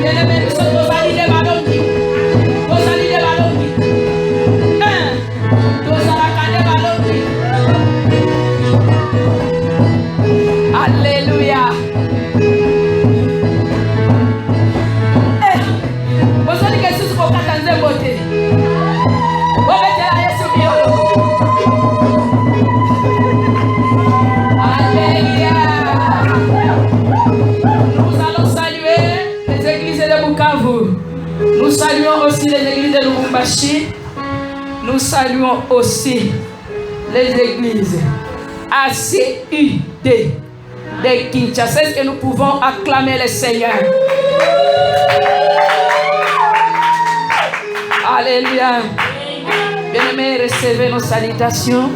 Bien-aimés, nous sommes tous alliés des ballons. Tous alliés des ballons. Tous alliés des ballons. Alléluia. Vous allez que ce soit pour 14 beauté. Nous allons saluer les églises de Bukavu. Nous saluons aussi les églises de Lubumbashi. Nous saluons aussi les églises ACUD de Kinshasa. Est-ce que nous pouvons acclamer le Seigneur? Alléluia. Bien-aimés, recevez nos salutations.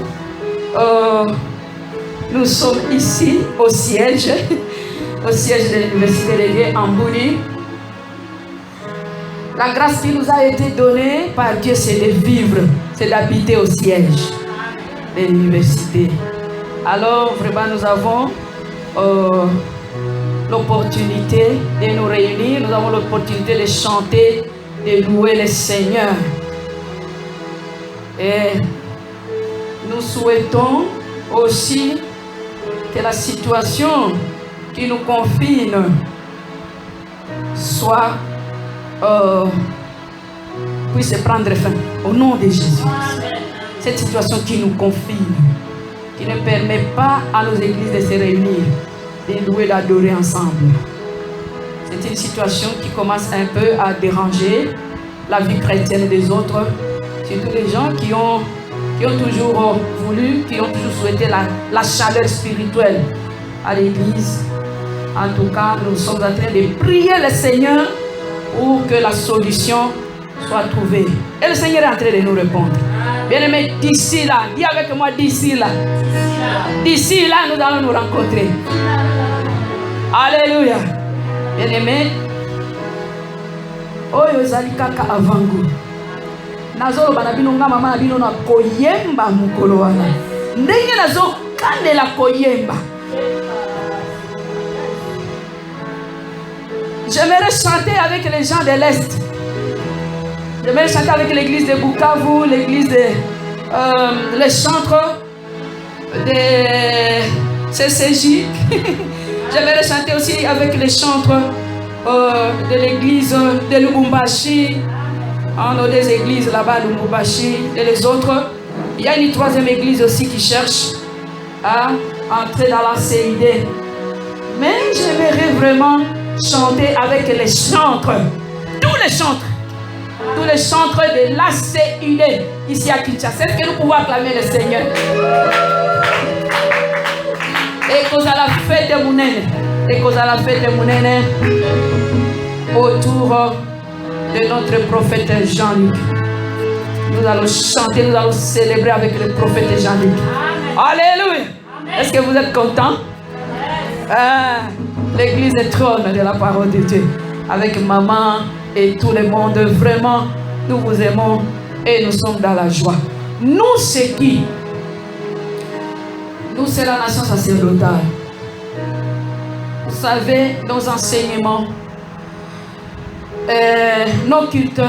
Nous sommes ici au siège de l'Université de Dieu en Bouli. La grâce qui nous a été donnée par Dieu, c'est de vivre, c'est d'habiter au siège de l'université. Alors, vraiment, nous avons l'opportunité de nous réunir, nous avons l'opportunité de chanter, de louer le Seigneur. Et nous souhaitons aussi que la situation qui nous confine puisse prendre fin au nom de Jésus. Cette situation qui nous confine, qui ne permet pas à nos églises de se réunir, de louer, d'adorer ensemble. C'est une situation qui commence un peu à déranger la vie chrétienne des autres, surtout les gens qui ont toujours voulu, qui ont toujours souhaité la chaleur spirituelle à l'église. En tout cas, nous sommes en train de prier le Seigneur pour que la solution soit trouvée. Et le Seigneur est en train de nous répondre. Bien-aimés, d'ici là, dis avec moi, d'ici là. D'ici là, nous allons nous rencontrer. Alléluia. Bien-aimés, oyo zali kaka avangu. Nazolo banabino nga mama nabino na koyemba mukolo wana. Ndenge nazo kandela koyemba. J'aimerais chanter avec les gens de l'Est. J'aimerais chanter avec l'église de Bukavu, l'église de les chantres de CCJ. J'aimerais chanter aussi avec les chantres de l'église de Lubumbashi. On a des églises là-bas, Lubumbashi et les autres. Il y a une troisième église aussi qui cherche à entrer dans la CID. Mais j'aimerais vraiment chanter avec les chantres, tous les chantres de l'ACUD ici à Kinshasa. Est-ce que nous pouvons acclamer le Seigneur? Et cause à la fête de Mounene, autour de notre prophète Jean-Luc. Nous allons chanter, nous allons célébrer avec le prophète Jean-Luc. Alléluia. Est-ce que vous êtes contents? L'église est trône de la parole de Dieu. Avec maman et tout le monde, vraiment, nous vous aimons et nous sommes dans la joie. Nous, c'est qui? Nous, c'est la nation sacerdotale. Vous savez, nos enseignements, nos cultes,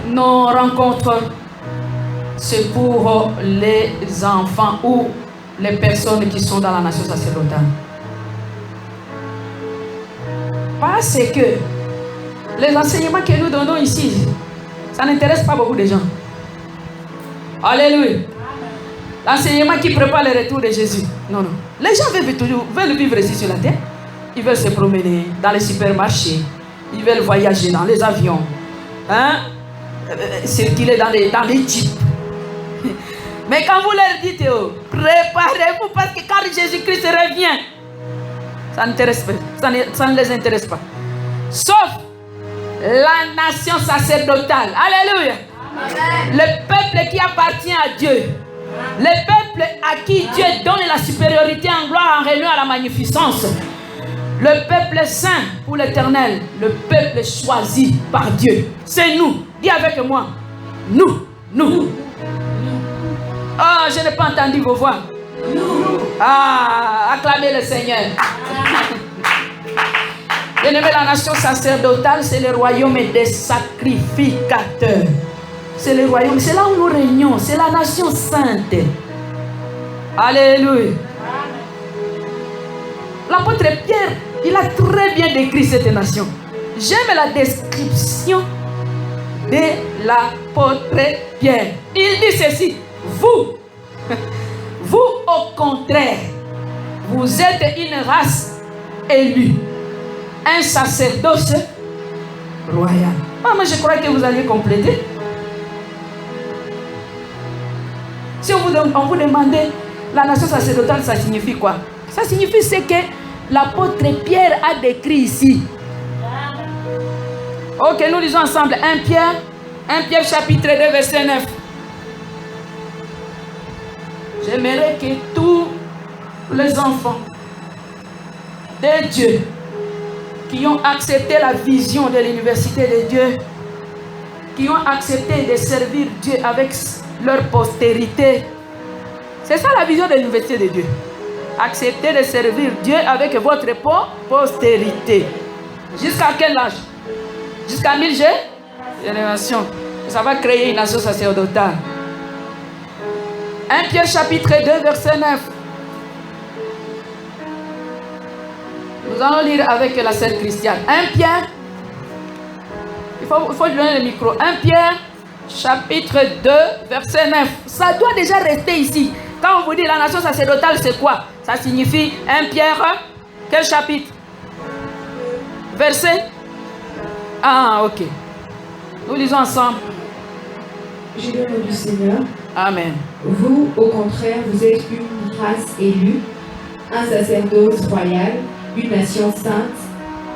nos rencontres, c'est pour les enfants ou les personnes qui sont dans la nation sacerdotale. Parce que les enseignements que nous donnons ici, ça n'intéresse pas beaucoup de gens. Alléluia. L'enseignement qui prépare le retour de Jésus. Non, non. Les gens veulent vivre ici sur la terre. Ils veulent se promener dans les supermarchés. Ils veulent voyager dans les avions. Circuler dans les jeeps. Mais quand vous leur dites, préparez-vous parce que quand Jésus-Christ revient, ça ne les intéresse pas. Sauf la nation sacerdotale. Alléluia. Amen. Le peuple qui appartient à Dieu. Le peuple à qui Dieu donne la supériorité en gloire, en renommée, à la magnificence. Le peuple saint pour l'éternel. Le peuple choisi par Dieu. C'est nous. Dis avec moi. Nous. Oh, je n'ai pas entendu vos voix. Nous. Acclamez le Seigneur. Bien-aimé, la nation sacerdotale, c'est le royaume des sacrificateurs. C'est le royaume, c'est là où nous régnons, c'est la nation sainte. Alléluia. L'apôtre Pierre, il a très bien décrit cette nation. J'aime la description de l'apôtre Pierre. Il dit ceci: vous, au contraire, vous êtes une race élue, un sacerdoce royal. Ah, mais je crois que vous allez compléter. Si on vous demandait la nation sacerdotale, ça signifie quoi? Ça signifie ce que l'apôtre Pierre a décrit ici. Ok, nous lisons ensemble 1 Pierre chapitre 2 verset 9. J'aimerais que tous les enfants de Dieu qui ont accepté la vision de l'université de Dieu, qui ont accepté de servir Dieu avec leur postérité. C'est ça la vision de l'université de Dieu. Acceptez de servir Dieu avec votre postérité. Jusqu'à quel âge? Jusqu'à 1000 générations. Ça va créer une nation sacerdotale. 1 Pierre chapitre 2 verset 9. Nous allons lire avec la sœur Christiane. 1 Pierre. Il faut lui donner le micro. 1 Pierre chapitre 2 verset 9. Ça doit déjà rester ici. Quand on vous dit la nation sacerdotale, c'est quoi? Ça signifie 1 Pierre. Quel chapitre? Verset. Ah, ok. Nous lisons ensemble. Je le nom du Seigneur. Amen. Vous, au contraire, vous êtes une race élue, un sacerdoce royal, une nation sainte,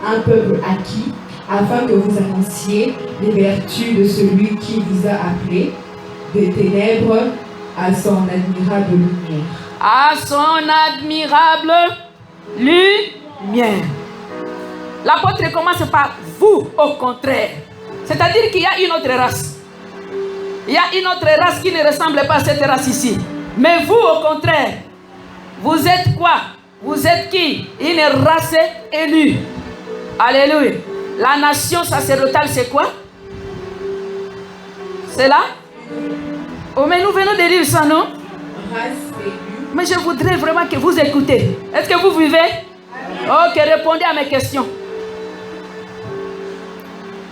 un peuple acquis, afin que vous annonciez les vertus de celui qui vous a appelé des ténèbres à son admirable lumière. À son admirable lumière. L'apôtre commence par vous, au contraire. C'est-à-dire qu'il y a une autre race. Il y a une autre race qui ne ressemble pas à cette race ici. Mais vous, au contraire, vous êtes quoi? Vous êtes qui? Une race élue. Alléluia. La nation sacerdotale, c'est quoi? C'est là? Oh, mais nous venons de lire ça, non? Race élue. Mais je voudrais vraiment que vous écoutez. Est-ce que vous vivez? Ok, répondez à mes questions.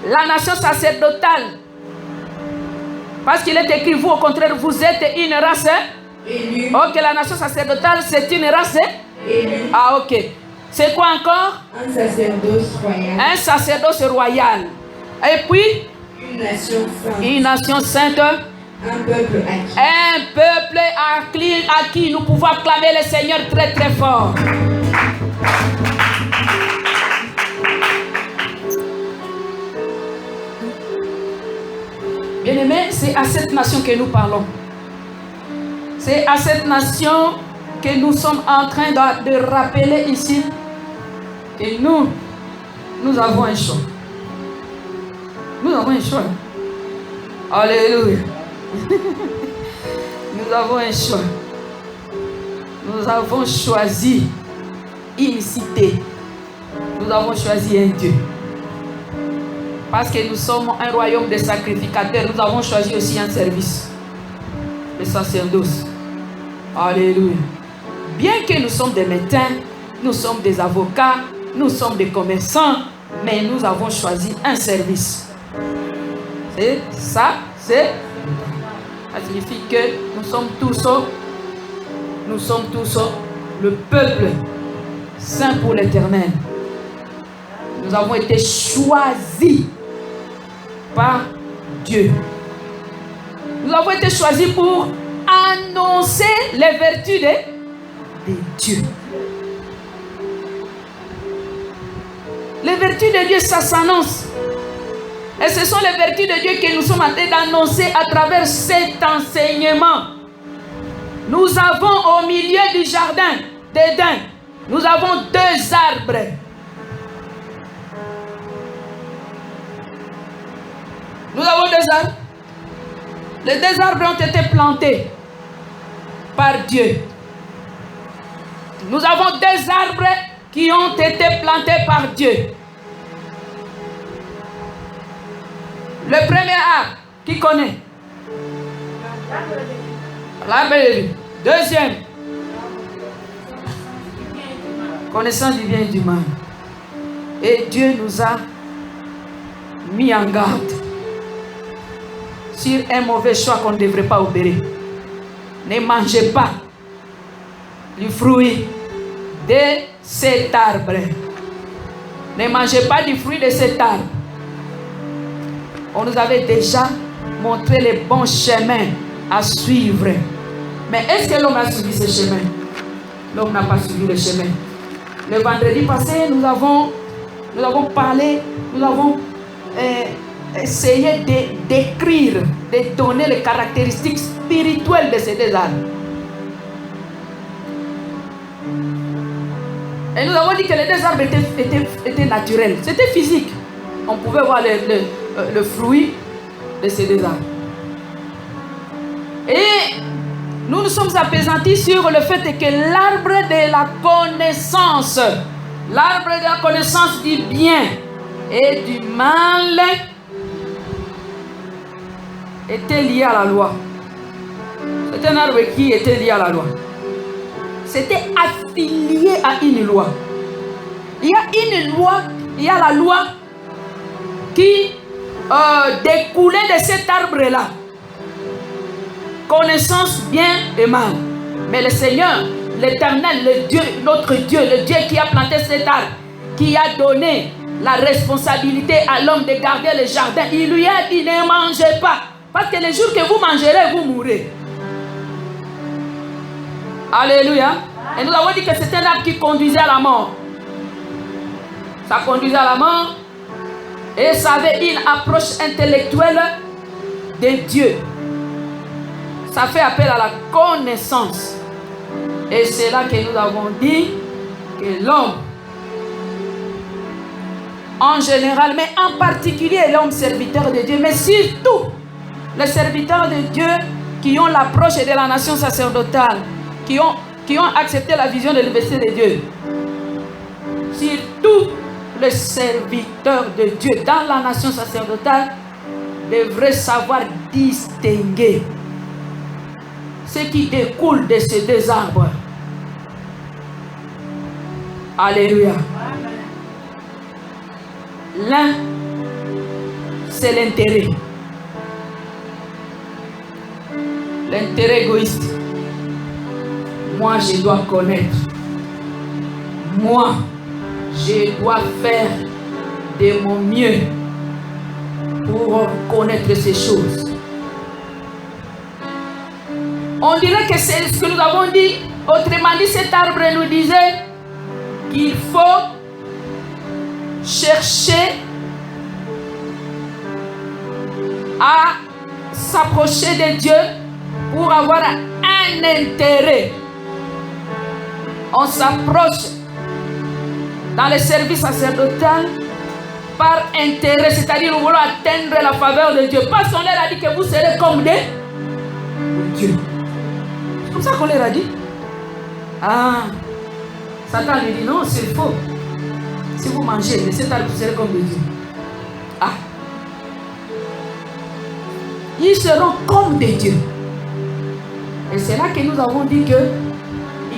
La nation sacerdotale. Parce qu'il est écrit, vous au contraire, vous êtes une race Élue. Ok, la nation sacerdotale, c'est une race Élue. Ah, ok. C'est quoi encore? Un sacerdoce royal. Un sacerdoce royal. Et puis, Une nation sainte. une nation sainte. Un peuple acquis. Un peuple à qui nous pouvons acclamer le Seigneur très très fort. Bien-aimés, c'est à cette nation que nous parlons. C'est à cette nation que nous sommes en train de rappeler ici que nous avons un choix. Nous avons un choix. Alléluia. Nous avons un choix. Nous avons choisi une cité. Nous avons choisi un Dieu. Parce que nous sommes un royaume de sacrificateurs, nous avons choisi aussi un service. Le sacerdoce. Alléluia. Bien que nous sommes des médecins, nous sommes des avocats, nous sommes des commerçants, mais nous avons choisi un service. C'est ça, ça signifie que nous sommes tous le peuple saint pour l'Éternel. Nous avons été choisis par Dieu. Nous avons été choisis pour annoncer les vertus de Dieu. Les vertus de Dieu, ça s'annonce. Et ce sont les vertus de Dieu que nous sommes en train d'annoncer à travers cet enseignement. Nous avons au milieu du jardin d'Éden, nous avons 2 arbres. Nous avons 2 arbres. Les 2 arbres ont été plantés par Dieu. Nous avons 2 arbres qui ont été plantés par Dieu. Le premier arbre, qui connaît? L'arbre de vie. Deuxième, connaissance du bien et du mal. Et Dieu nous a mis en garde sur un mauvais choix qu'on ne devrait pas opérer. Ne mangez pas du fruit de cet arbre. Ne mangez pas du fruit de cet arbre. On nous avait déjà montré les bons chemins à suivre. Mais est-ce que l'homme a suivi ce chemin? L'homme n'a pas suivi le chemin. Le vendredi passé, nous avons parlé, nous avons essayé de décrire, de donner les caractéristiques spirituelles de ces deux arbres. Et nous avons dit que les deux arbres étaient naturels. C'était physique. On pouvait voir le fruit de ces deux arbres. Et nous nous sommes appesantis sur le fait que l'arbre de la connaissance, l'arbre de la connaissance du bien et du mal était lié à la loi. C'est un arbre qui était lié à la loi. C'était affilié à une loi. Il y a une loi, il y a la loi qui découlait de cet arbre-là. Connaissance bien et mal. Mais le Seigneur, l'Éternel, le Dieu, notre Dieu, le Dieu qui a planté cet arbre, qui a donné la responsabilité à l'homme de garder le jardin, il lui a dit ne mangez pas. Parce que le jour que vous mangerez, vous mourrez. Alléluia. Et nous avons dit que c'était un arbre qui conduisait à la mort. Ça conduisait à la mort. Et ça avait une approche intellectuelle de Dieu. Ça fait appel à la connaissance. Et c'est là que nous avons dit que l'homme, en général, mais en particulier l'homme serviteur de Dieu, mais surtout les serviteurs de Dieu qui ont l'approche de la nation sacerdotale, qui ont accepté la vision de l'université de Dieu. Surtout les serviteurs de Dieu dans la nation sacerdotale devraient savoir distinguer ce qui découle de ces deux arbres. Alléluia. L'un, c'est l'intérêt. L'intérêt égoïste. Moi, je dois connaître. Moi, je dois faire de mon mieux pour connaître ces choses. On dirait que c'est ce que nous avons dit. Autrement dit, cet arbre nous disait qu'il faut chercher à s'approcher de Dieu pour avoir un intérêt. On s'approche dans le service sacerdotal par intérêt, c'est-à-dire nous voulons atteindre la faveur de Dieu. Parce qu'on leur a dit que vous serez comme des Dieu. C'est comme ça qu'on leur a dit. Ah, Satan lui dit non, c'est faux. Si vous mangez de cet arbre, vous serez comme des dieux. Ah, ils seront comme des dieux. Et c'est là que nous avons dit que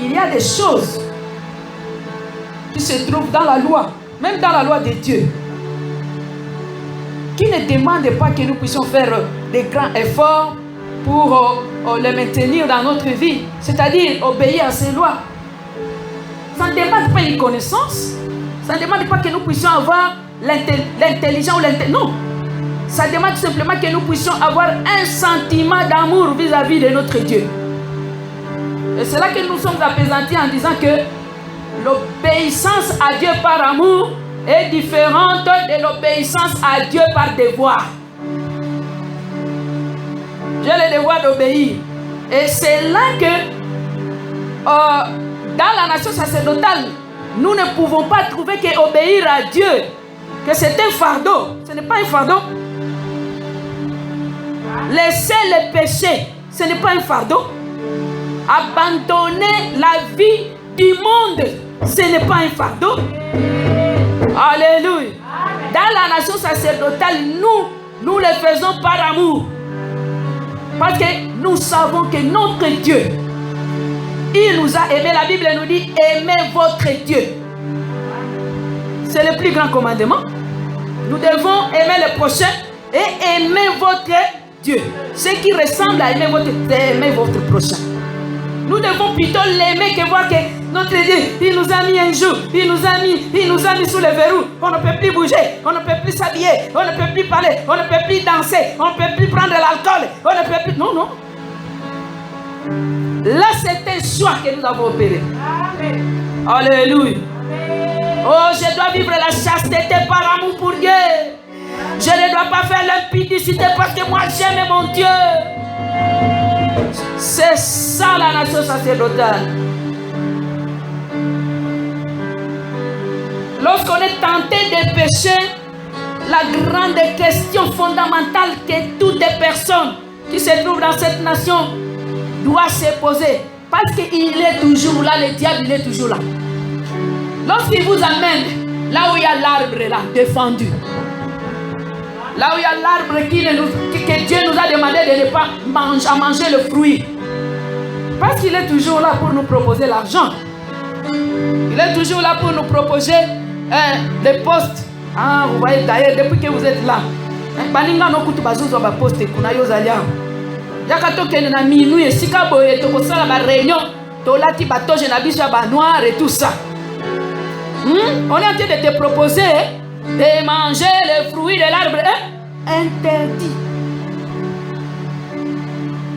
il y a des choses qui se trouvent dans la loi, même dans la loi de Dieu, qui ne demandent pas que nous puissions faire des grands efforts pour les maintenir dans notre vie, c'est-à-dire obéir à ces lois. Ça ne demande pas une connaissance, ça ne demande pas que nous puissions avoir l'intelligence ou l'intelligence. Non, ça demande tout simplement que nous puissions avoir un sentiment d'amour vis-à-vis de notre Dieu. Et c'est là que nous sommes appesantis en disant que l'obéissance à Dieu par amour est différente de l'obéissance à Dieu par devoir. J'ai le devoir d'obéir. Et c'est là que dans la nation sacerdotale, nous ne pouvons pas trouver qu'obéir à Dieu, que c'est un fardeau. Ce n'est pas un fardeau. Laisser le péché, ce n'est pas un fardeau. Abandonner la vie du monde, ce n'est pas un fardeau. Alléluia. Dans la nation sacerdotale, nous nous le faisons par amour. Parce que nous savons que notre Dieu, il nous a aimés. La Bible nous dit, aimez votre Dieu. C'est le plus grand commandement. Nous devons aimer le prochain et aimer votre Dieu. Ce qui ressemble à aimer votre prochain. Nous devons plutôt l'aimer que voir que notre Dieu, il nous a mis un jour, il nous a mis sous les verrous. On ne peut plus bouger, on ne peut plus s'habiller, on ne peut plus parler, on ne peut plus danser, on ne peut plus prendre de l'alcool, on ne peut plus... Non, non. Là, c'est un choix que nous avons opéré. Amen. Alléluia. Amen. Oh, je dois vivre la chasteté par amour pour Dieu. Je ne dois pas faire l'impudicité parce que moi j'aime mon Dieu. C'est ça la nation sacerdotale. Lorsqu'on est tenté de pécher, la grande question fondamentale que toutes les personnes qui se trouvent dans cette nation doivent se poser, parce qu'il est toujours là, le diable il est toujours là. Lorsqu'il vous amène là où il y a l'arbre là, défendu, là où il y a l'arbre que Dieu nous a demandé de ne pas manger le fruit, parce qu'il est toujours là pour nous proposer l'argent. Il est toujours là pour nous proposer des postes. Ah, vous voyez d'ailleurs, depuis que vous êtes là, baninga no kutu bazuzo ba poste kuna yozalia. Yakato kene na minuit sika boye to kosala ba réunion, to lati batoje na biso ba noir et tout ça. On est en train de te proposer de manger les fruits de l'arbre interdit.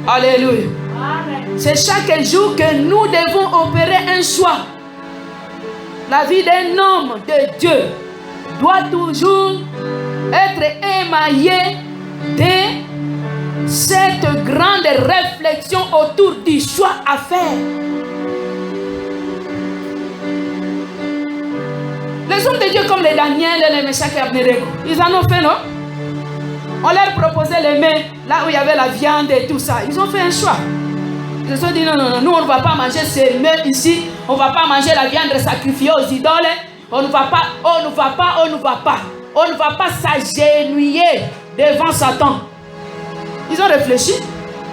Alléluia. C'est chaque jour que nous devons opérer un choix. La vie d'un homme de Dieu doit toujours être émaillée de cette grande réflexion autour du choix à faire. Les hommes de Dieu comme les Daniel, les Meshach et Abednego, ils en ont fait, non? On leur proposait les mains là où il y avait la viande et tout ça. Ils ont fait un choix. Ils se sont dit non, non, non, nous on ne va pas manger ces mets ici. On ne va pas manger la viande sacrifiée aux idoles. On ne va pas s'agenouiller devant Satan. Ils ont réfléchi.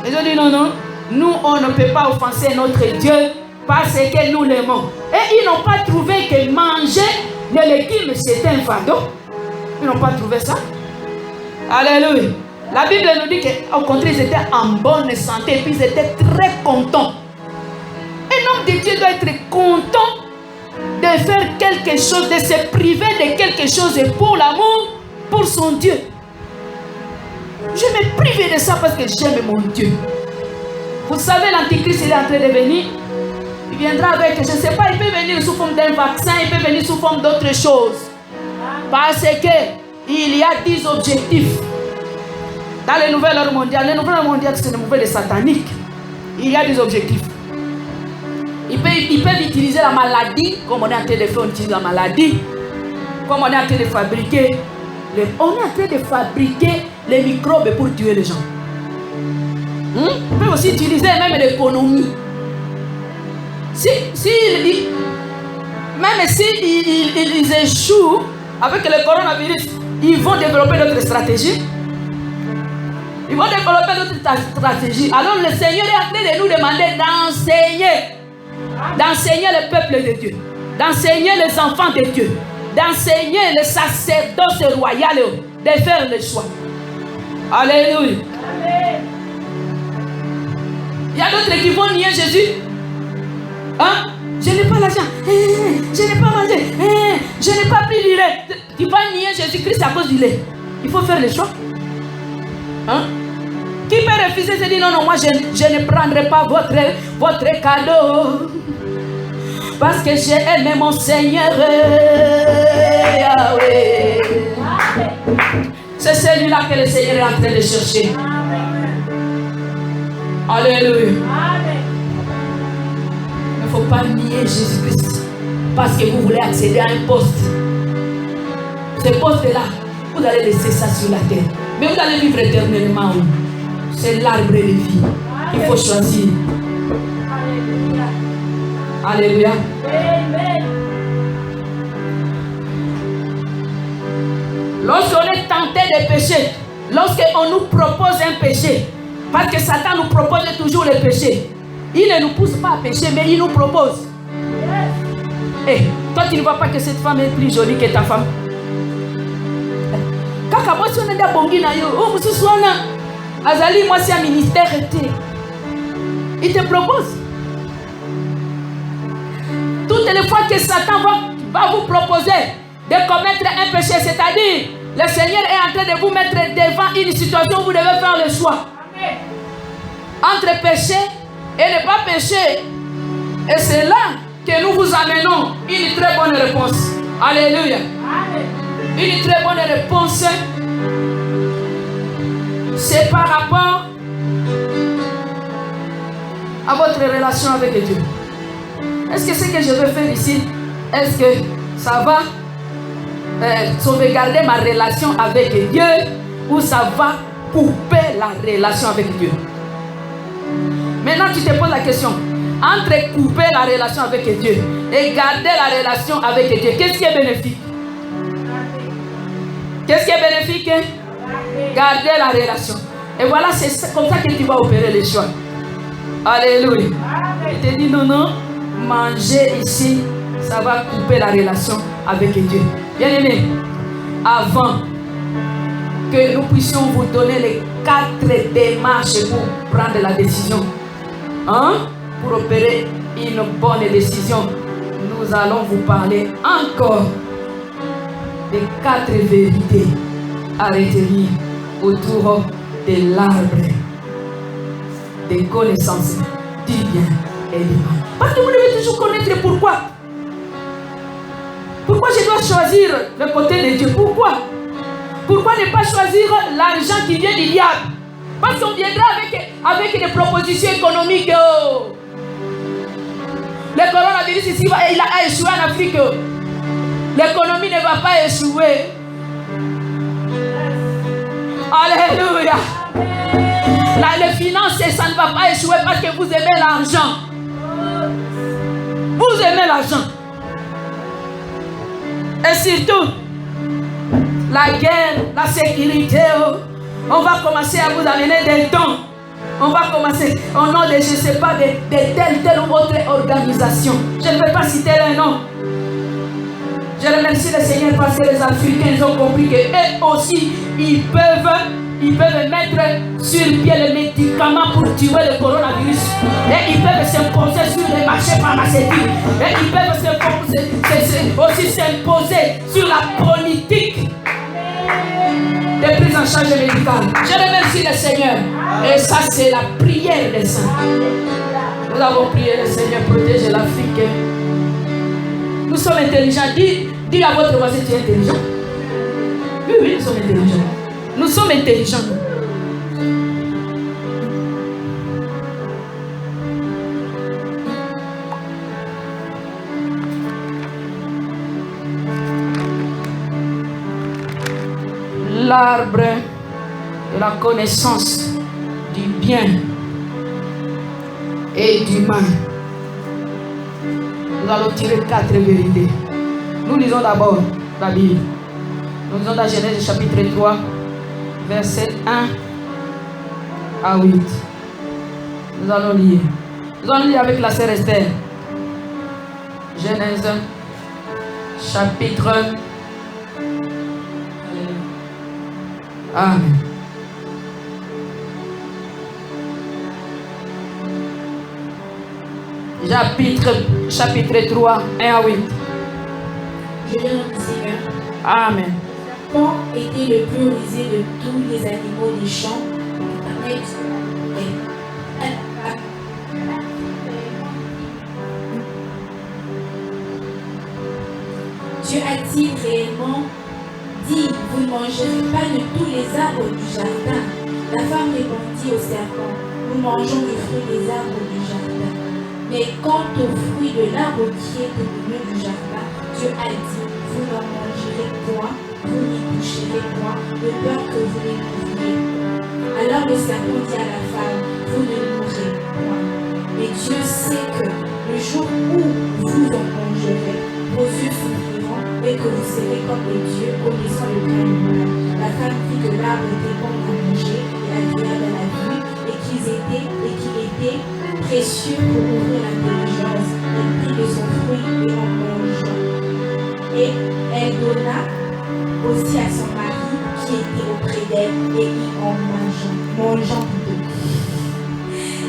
Ils ont dit non, non, nous on ne peut pas offenser notre Dieu parce que nous l'aimons. Et ils n'ont pas trouvé que manger les légumes c'était un fardeau. Ils n'ont pas trouvé ça. Alléluia. La Bible nous dit qu'au contraire, ils étaient en bonne santé et puis ils étaient très contents. Un homme de Dieu doit être content de faire quelque chose, de se priver de quelque chose pour l'amour, pour son Dieu. Je me prive de ça parce que j'aime mon Dieu. Vous savez, l'Antichrist, il est en train de venir. Il viendra avec, je ne sais pas, il peut venir sous forme d'un vaccin, il peut venir sous forme d'autre chose. Parce qu'il y a 10 objectifs. Dans les nouvelles ordres mondiales, c'est les nouvelles sataniques. Il y a des objectifs. Ils peuvent utiliser la maladie, comme on est en train de faire, on utilise la maladie, comme on est en train de fabriquer. On est en train de fabriquer les microbes pour tuer les gens. On peut aussi utiliser même l'économie. Même s'ils échouent avec le coronavirus, ils vont développer d'autres stratégies. Ils vont développer d'autres stratégies. Alors le Seigneur est en train de nous demander d'enseigner le peuple de Dieu, d'enseigner les enfants de Dieu, d'enseigner le sacerdoce royal, de faire le choix. Alléluia. Amen. Il y a d'autres qui vont nier Jésus. Hein? Je n'ai pas l'argent. Je n'ai pas mangé. Je n'ai pas pris du lait. Tu vas nier Jésus-Christ à cause du lait. Il faut faire le choix. Hein? Qui peut refuser se dire non, non, moi je ne prendrai pas votre cadeau. Parce que j'ai aimé mon Seigneur. Yahweh. C'est celui-là que le Seigneur est en train de chercher. Alléluia. Il ne faut pas nier Jésus-Christ parce que vous voulez accéder à un poste. Ce poste-là, vous allez laisser ça sur la terre. Mais vous allez vivre éternellement. C'est l'arbre de vie. Il faut choisir. Alléluia. Amen. Lorsqu'on est tenté de pécher, lorsqu'on nous propose un péché, parce que Satan nous propose toujours le péché, il ne nous pousse pas à pécher, mais il nous propose. Hey, toi tu ne vois pas que cette femme est plus jolie que ta femme? Kaka moi si on est dans bongi na yo, oh monsieur Swana, Azali moi c'est un ministère été. Il te propose. Toutes les fois que Satan va vous proposer de commettre un péché, c'est-à-dire le Seigneur est en train de vous mettre devant une situation où vous devez faire le choix. Amen. Entre péché et ne pas pécher. Et c'est là que nous vous amenons une très bonne réponse. Alléluia. Amen. Une très bonne réponse. C'est par rapport à votre relation avec Dieu. Est-ce que ce que je veux faire ici, est-ce que ça va sauvegarder ma relation avec Dieu ou ça va couper la relation avec Dieu? Maintenant tu te poses la question, entre couper la relation avec Dieu et garder la relation avec Dieu, qu'est-ce qui est bénéfique? Qu'est-ce qui est bénéfique? Garder la relation. Et voilà, c'est comme ça que tu vas opérer les choix. Alléluia. Il te dit non, manger ici, ça va couper la relation avec Dieu. Bien aimé, avant que nous puissions vous donner les 4 démarches pour prendre la décision, pour opérer une bonne décision, nous allons vous parler encore des 4 vérités à retenir autour de l'arbre des connaissances du bien et du mal. Parce que vous devez toujours connaître pourquoi. Pourquoi je dois choisir le côté de Dieu? Pourquoi? Pourquoi ne pas choisir l'argent qui vient du diable? Parce qu'on viendra avec des propositions économiques. Oh. Le coronavirus ici, il a échoué en Afrique. L'économie ne va pas échouer. Alléluia. Les finances, ça ne va pas échouer parce que vous aimez l'argent. Vous aimez l'argent. Et surtout, la guerre, la sécurité, on va commencer à vous amener des dons. On va commencer au nom de, je ne sais pas, de telle ou autre organisation. Je ne vais pas citer un nom. Je remercie le Seigneur parce que les Africains ils ont compris qu'eux aussi, ils peuvent mettre sur pied les médicaments pour tuer le coronavirus. Et ils peuvent s'imposer sur les marchés pharmaceutiques. Et ils peuvent aussi s'imposer sur la politique de prise en charge médicale. Je remercie le Seigneur. Et ça, c'est la prière des saints. Nous avons prié le Seigneur, protège l'Afrique. Nous sommes intelligents. Dis à votre voisin, tu es intelligent. Oui, nous sommes intelligents. Nous sommes intelligents. L'arbre de la connaissance du bien et du mal. Nous allons tirer 4 vérités. Nous lisons d'abord la Bible. Nous lisons dans Genèse chapitre 3, verset 1 à 8. Nous allons lire. Nous allons lire avec la sœur Esther. Genèse chapitre 1. Amen. Chapitre 3, 1 à 8. Je viens du Seigneur. Amen. Pan était le plus rusé de tous les animaux des champs. Dieu a-t-il réellement dit, vous ne mangerez pas de tous les arbres du jardin? La femme répondit au serpent, nous mangeons le fruit des arbres du jardin. Mais quant au fruit de l'arbre qui est au milieu du jardin, Dieu a dit, vous n'en mangerez point, vous n'y toucherez point, de peur que vous les mouriez. Alors le serpent dit à la femme, vous ne mourrez point. Mais Dieu sait que le jour où vous en mangerez, vos yeux s'ouvriront et que vous serez comme les dieux, connaissant le bien et le mal. La femme femme vit que l'arbre était bon à manger et agréable à la vue, et qu'il était précieux pour ouvrir l'intelligence. Elle prit de son fruit et en mangeant. Et elle donna aussi à son mari qui était auprès d'elle, et y en mangeant plutôt.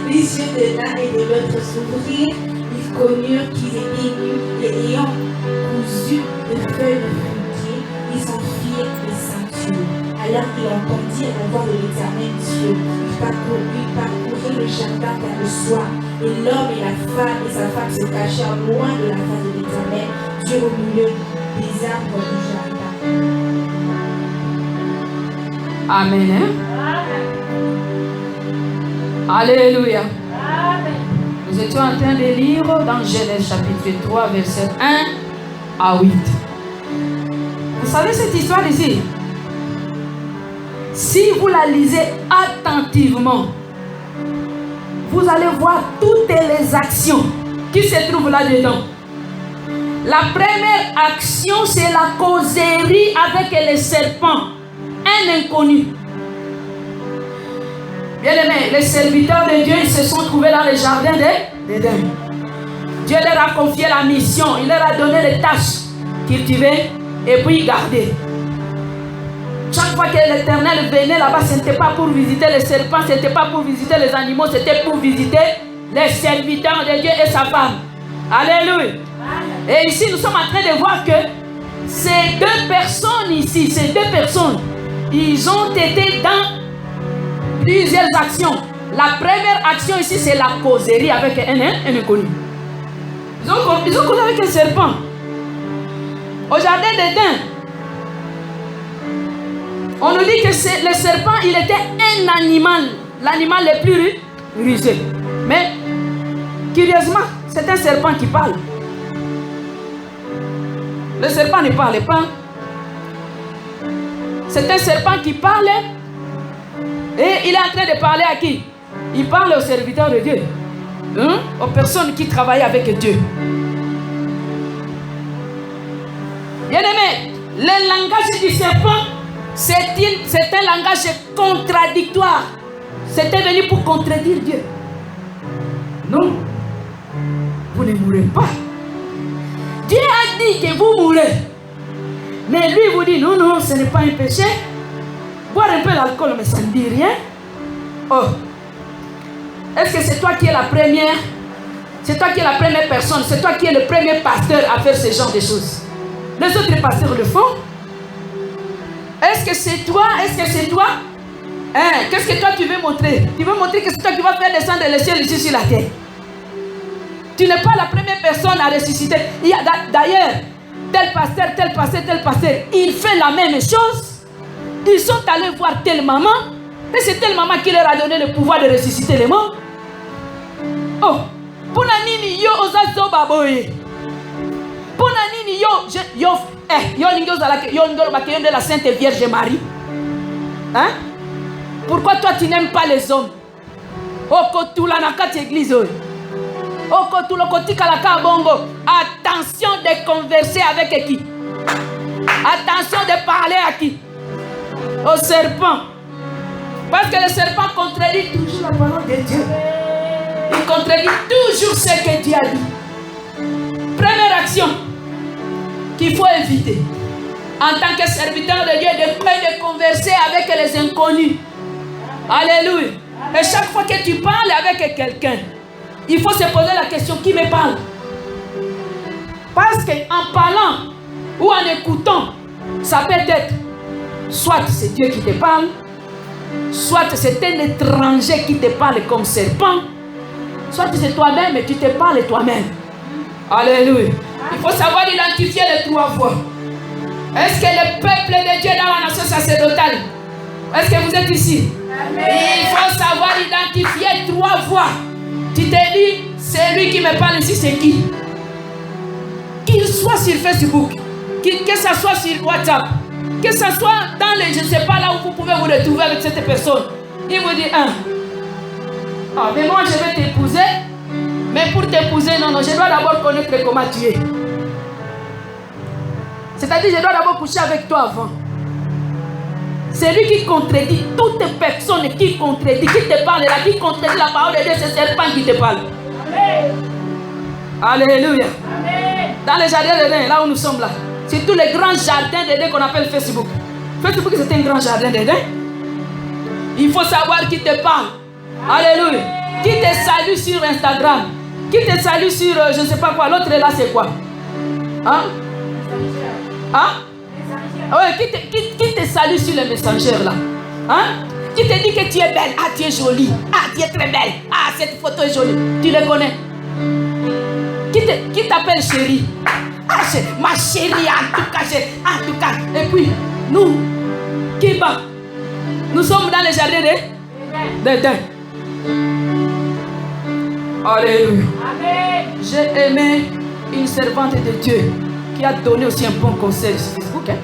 Les yeux de l'un et de l'autre s'ouvrirent, ils connurent qu'ils étaient nus, et ayant cousu de feuilles de fruitier, ils s'en firent des ceintures. Alors il entendit la voix de l'Éternel Dieu. Il parcourut le jardin vers le soir, et l'homme et la femme et sa femme se cachèrent loin de la face de l'Éternel Dieu au milieu des arbres du jardin. Amen. Hein? Alléluia. Nous étions en train de lire dans Genèse chapitre 3, verset 1 à 8. Vous savez cette histoire ici? Si vous la lisez attentivement, vous allez voir toutes les actions qui se trouvent là-dedans. La première action, c'est la causerie avec les serpents, un inconnu. Bien-aimés, les serviteurs de Dieu, ils se sont trouvés dans le jardin d'Éden. Dieu leur a confié la mission, il leur a donné les tâches, cultiver et puis garder. Chaque fois que l'Éternel venait là-bas, ce n'était pas pour visiter les serpents, ce n'était pas pour visiter les animaux, c'était pour visiter les serviteurs de Dieu et sa femme. Alléluia. Et ici, nous sommes en train de voir que ces deux personnes ici, ils ont été dans plusieurs actions. La première action ici, c'est la causerie avec un inconnu. Ils ont causé avec un serpent. Au jardin d'Éden, on nous dit que le serpent, il était un animal, l'animal le plus rusé. Mais, curieusement, c'est un serpent qui parle. Le serpent ne parle pas. C'est un serpent qui parle. Et il est en train de parler à qui? Il parle aux serviteurs de Dieu. Aux personnes qui travaillent avec Dieu. Bien-aimé, le langage du serpent, c'est un langage contradictoire. C'était venu pour contredire Dieu. Non, vous ne mourrez pas. Dieu a dit que vous mourrez. Mais lui vous dit non, ce n'est pas un péché. Boire un peu l'alcool, mais ça ne dit rien. Oh, est-ce que c'est toi qui es la première? C'est toi qui es la première personne. C'est toi qui es le premier pasteur à faire ce genre de choses. Les autres pasteurs le font. Est-ce que c'est toi? Qu'est-ce que toi tu veux montrer? Tu veux montrer que c'est toi qui vas faire descendre le ciel ici sur la terre. Tu n'es pas la première personne à ressusciter. D'ailleurs, tel pasteur, il fait la même chose. Ils sont allés voir telle maman. Et c'est telle maman qui leur a donné le pouvoir de ressusciter les morts. Oh, pour nini yo ozazo baboye. Pour nini yo de la Sainte Vierge Marie. Hein? Pourquoi toi tu n'aimes pas les hommes? Attention de converser avec qui? Attention de parler à qui? Au serpent. Parce que le serpent contredit toujours la parole de Dieu. Il contredit toujours ce que Dieu a dit. Première action qu'il faut éviter en tant que serviteur de Dieu, de converser avec les inconnus. Alléluia. Et chaque fois que tu parles avec quelqu'un, il faut se poser la question, qui me parle? Parce qu'en parlant ou en écoutant, ça peut être soit c'est Dieu qui te parle, soit c'est un étranger qui te parle comme serpent, soit c'est toi-même et tu te parles toi-même. Alléluia. Il faut savoir identifier les trois voix. Est-ce que le peuple de Dieu dans la nation sacerdotale, est-ce que vous êtes ici? Amen. Il faut savoir identifier trois voix. Tu te dis, c'est lui qui me parle ici, c'est qui? Qu'il soit sur Facebook, que ça soit sur WhatsApp, que ça soit dans les, je ne sais pas là où vous pouvez vous retrouver avec cette personne. Il vous dit, mais moi je vais t'épouser, mais pour t'épouser, non, je dois d'abord connaître comment tu es. C'est-à-dire, je dois d'abord coucher avec toi avant. C'est lui qui contredit toute personne qui contredit, qui te parle là, qui contredit la parole de Dieu, c'est le serpent qui te parle. Amen. Alléluia. Amen. Dans les jardins d'Éden, là où nous sommes là, c'est tous les grands jardins d'Éden qu'on appelle Facebook. Facebook, c'est un grand jardin d'Éden. Il faut savoir qui te parle. Alléluia. Qui te salue sur Instagram, qui te salue sur je ne sais pas quoi. L'autre là, c'est quoi? Hein? Hein? Ouais, qui te salue sur les messengers là? Hein? Qui te dit que tu es belle? Ah, tu es jolie. Ah, tu es très belle. Ah, cette photo est jolie. Tu les connais? Qui t'appelle chérie? Ah, ma chérie, en tout cas. Et puis, nous, qui va? Nous sommes dans les jardins d'Éden. Alléluia. Amen. J'ai aimé une servante de Dieu qui a donné aussi un bon conseil sur Facebook. Hein?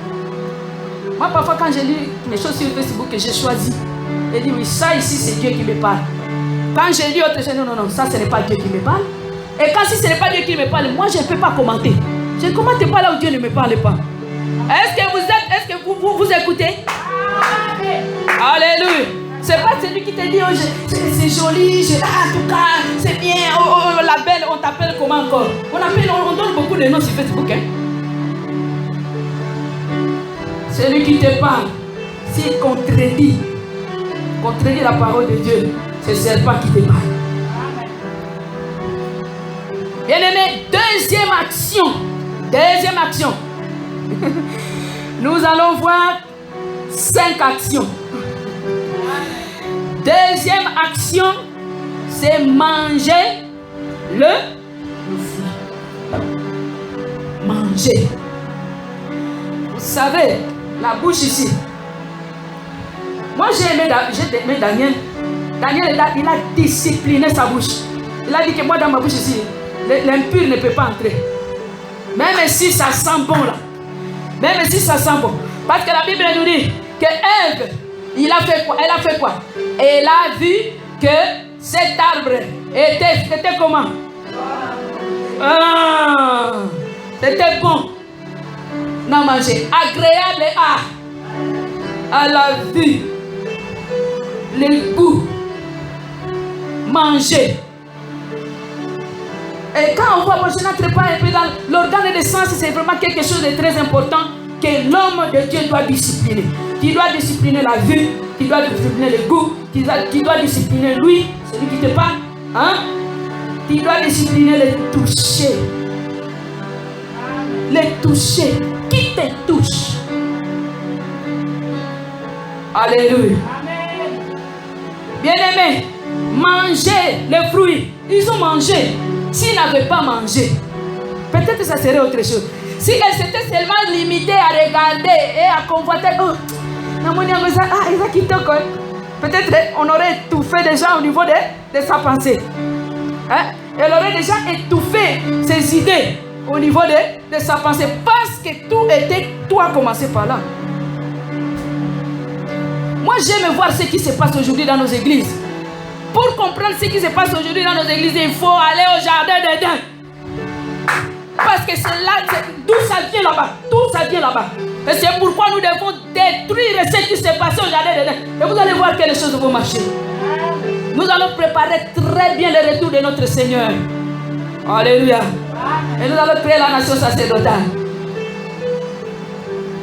Moi, parfois, quand je lis mes choses sur Facebook, j'ai choisi. Et dit oui, ça ici, c'est Dieu qui me parle. Quand je lis autre chose, non, ça, ce n'est pas Dieu qui me parle. Et quand si ce n'est pas Dieu qui me parle, moi, je ne peux pas commenter. Je ne commente pas là où Dieu ne me parle pas. Est-ce que vous écoutez? Amen. Alléluia. C'est pas celui qui te dit oh, c'est joli, en tout cas, c'est bien, oh, la belle, on t'appelle comment encore? On donne beaucoup de noms sur Facebook. Hein? Celui qui te parle, s'il contredit la parole de Dieu, c'est le serpent qui te parle. Bien aimé, deuxième action. Nous allons voir 5 actions. Deuxième action, c'est manger le fruit. Manger. Vous savez, la bouche ici. Moi, j'ai aimé Daniel. Daniel, il a discipliné sa bouche. Il a dit que moi, dans ma bouche ici, l'impur ne peut pas entrer. Même si ça sent bon là. Même si ça sent bon. Parce que la Bible nous dit que Ève, elle a fait quoi? Elle a vu que cet arbre était comment? Ah, c'était bon. Non, manger. Agréable à la vue. Le goût. Manger. Et quand on voit, moi je n'entre pas un peu dans l'organe de sens, c'est vraiment quelque chose de très important que l'homme de Dieu doit discipliner. Tu dois discipliner la vue, tu dois discipliner le goût, tu dois discipliner lui, celui qui te parle. Hein? Tu dois discipliner le toucher. Le toucher. Qui te touche? Alléluia. Amen. Bien-aimés, manger les fruits. Ils ont mangé. S'ils n'avaient pas mangé, peut-être que ça serait autre chose. Si elle s'était seulement limitée à regarder et à convoiter, peut-être on aurait étouffé déjà au niveau de sa pensée. Hein? Elle aurait déjà étouffé ses idées au niveau de sa pensée. Parce que tout a commencé par là. Moi, j'aime voir ce qui se passe aujourd'hui dans nos églises. Pour comprendre ce qui se passe aujourd'hui dans nos églises, il faut aller au jardin d'Éden. Parce que c'est là, d'où ça vient là-bas. Tout ça vient là-bas. Et c'est pourquoi nous devons détruire ce qui s'est passé au jardin d'Éden. Et vous allez voir que les choses vont marcher. Nous allons préparer très bien le retour de notre Seigneur. Alléluia. Et nous allons créer la nation sacerdotale.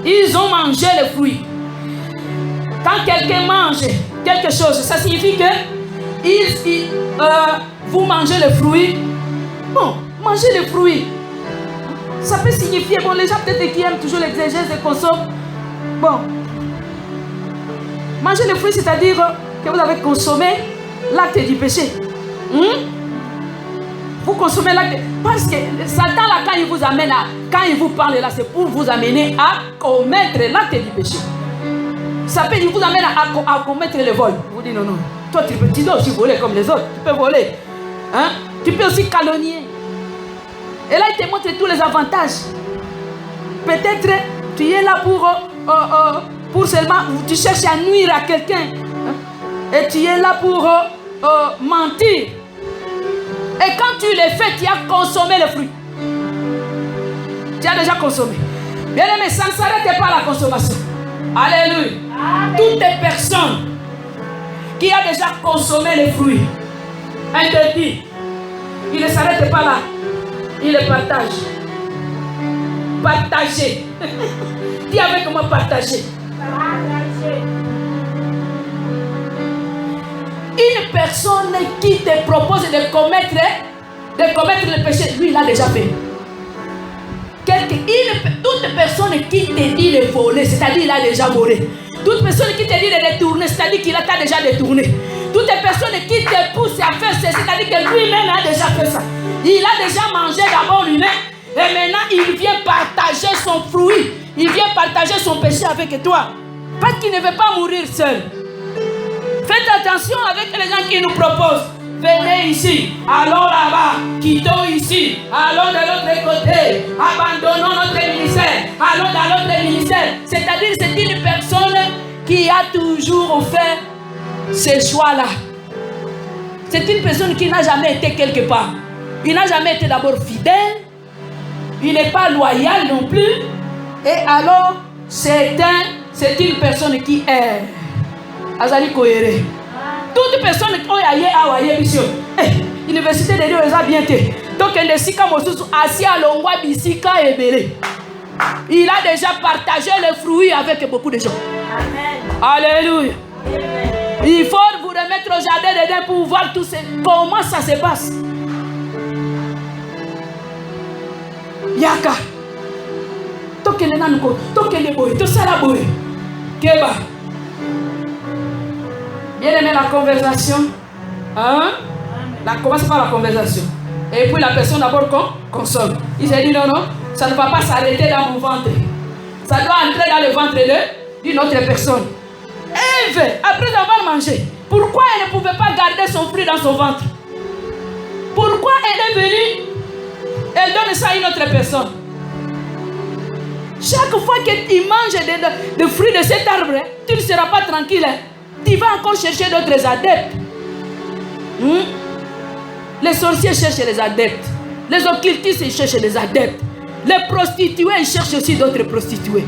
Ils ont mangé le fruit. Quand quelqu'un mange quelque chose, ça signifie que vous mangez le fruit. Bon, manger le fruit, ça peut signifier, bon, les gens peut-être qui aiment toujours l'exégèse et consomment. Bon, manger le fruit, c'est-à-dire que vous avez consommé l'acte du péché. Vous consommez l'acte. Parce que Satan, là, quand il vous amène quand il vous parle là, c'est pour vous amener à commettre l'acte du péché. Ça peut, il vous amène à commettre le vol. Vous dites non, non. Toi, tu dois aussi voler comme les autres. Tu peux voler. Hein? Tu peux aussi calomnier. Et là, il te montre tous les avantages. Peut-être tu es là pour seulement, tu cherches à nuire à quelqu'un. Hein? Et tu es là pour mentir. Et quand tu le fais, tu as consommé le fruit. Tu as déjà consommé. Bien aimé, ça ne s'arrête pas à la consommation. Alléluia. Toutes les personnes qui ont déjà consommé les fruits interdits, il ne s'arrête pas là. Il les partage. Partager. Dis avec moi partager. Une personne qui te propose de commettre le péché, lui il a déjà fait. Toute personne qui te dit de voler, c'est-à-dire il a déjà volé. Toute personne qui te dit de détourner, c'est-à-dire qu'il a déjà détourné. Toute personne qui te pousse à faire ça, c'est-à-dire que lui-même a déjà fait ça. Il a déjà mangé d'abord lui-même et maintenant il vient partager son fruit. Il vient partager son péché avec toi. Parce qu'il ne veut pas mourir seul. Faites attention avec les gens qui nous proposent. Venez ici, allons là-bas, quittons ici, allons de l'autre côté, abandonnons notre ministère, allons dans l'autre ministère. C'est-à-dire c'est une personne qui a toujours fait ce choix-là. C'est une personne qui n'a jamais été quelque part. Il n'a jamais été d'abord fidèle, il n'est pas loyal non plus, et alors c'est une personne qui est Azali Koere. Toute personne qui a été mission. L'université de Dieu les a bien été. Donc, il a déjà partagé les fruits avec beaucoup de gens. Amen. Alléluia. Amen. Il faut vous remettre au jardin d'Éden pour voir tout comment ça se passe. Yaka. Tokele nanuko, tokele boy, to sala boy. Keba. Bien aimé la conversation. Hein? Commence par la conversation. Et puis la personne d'abord consomme. Il s'est dit non, ça ne va pas s'arrêter dans mon ventre. Ça doit entrer dans le ventre d'une autre personne. Ève, après avoir mangé, pourquoi elle ne pouvait pas garder son fruit dans son ventre? Pourquoi elle est venue? Elle donne ça à une autre personne. Chaque fois que tu manges des fruits de cet arbre, tu ne seras pas tranquille. Tu vas encore chercher d'autres adeptes. Les sorciers cherchent les adeptes. Les occultistes cherchent les adeptes. Les prostituées cherchent aussi d'autres prostituées.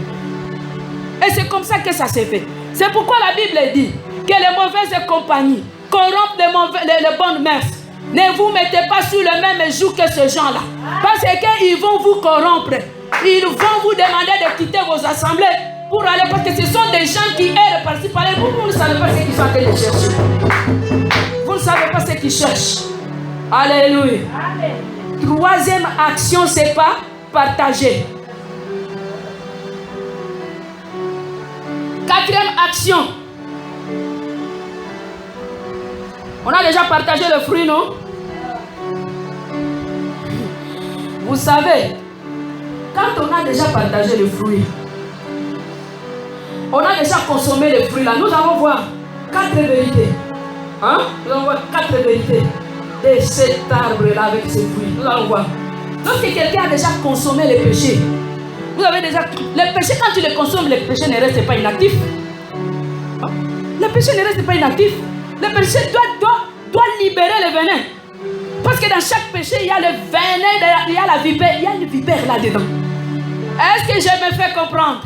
Et c'est comme ça que ça s'est fait. C'est pourquoi la Bible dit que les mauvaises compagnies corrompent les bonnes mœurs. Ne vous mettez pas sur le même joug que ces gens-là. Parce qu'ils vont vous corrompre. Ils vont vous demander de quitter vos assemblées pour aller, parce que ce sont des gens qui errent par-ci par-là. Vous ne savez pas ce qu'ils sont en train de chercher. Vous ne savez pas ce qu'ils cherchent. Alléluia. Amen. Troisième action, c'est pas partager. Quatrième action. On a déjà partagé le fruit, non? Vous savez, quand on a déjà partagé le fruit, on a déjà consommé le fruit là, nous allons voir 4 vérités. Hein? Nous allons voir 4 vérités de cet arbre-là avec ses fruits. Nous allons voir. Lorsque quelqu'un a déjà consommé le péché, vous avez déjà. Le péché, quand tu le consommes, le péché ne reste pas inactif. Hein? Le péché ne reste pas inactif. Le péché doit libérer le venin. Parce que dans chaque péché, il y a le venin, il y a la vipère, il y a une vipère là-dedans. Est-ce que je me fais comprendre?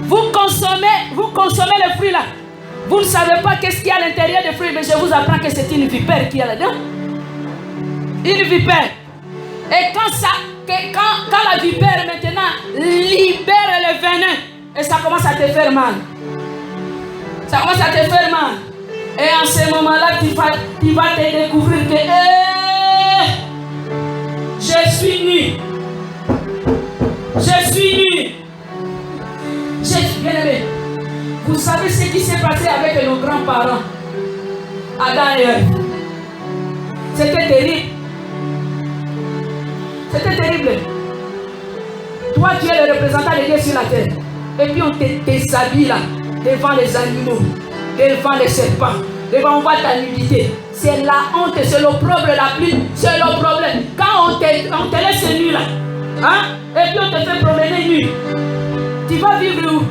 Vous consommez le fruit là. Vous ne savez pas qu'est-ce qu'il y a à l'intérieur des fruits, mais je vous apprends que c'est une vipère qui est là-dedans. Une vipère. Et quand la vipère maintenant libère le venin, et ça commence à te faire mal. Ça commence à te faire mal. Et en ce moment-là, tu vas te découvrir que je suis nu. Je suis nu. Bien aimé, vous savez ce qui s'est passé avec nos grands-parents, Adam et Ève. C'était terrible. C'était terrible. Toi, tu es le représentant de Dieu sur la terre. Et puis on te déshabille là, devant les animaux, devant les serpents, devant ta nudité. C'est la honte, c'est l'opprobre la plus, c'est le problème. Quand on te laisse nu là, hein, et puis on te fait promener nu, tu vas vivre où?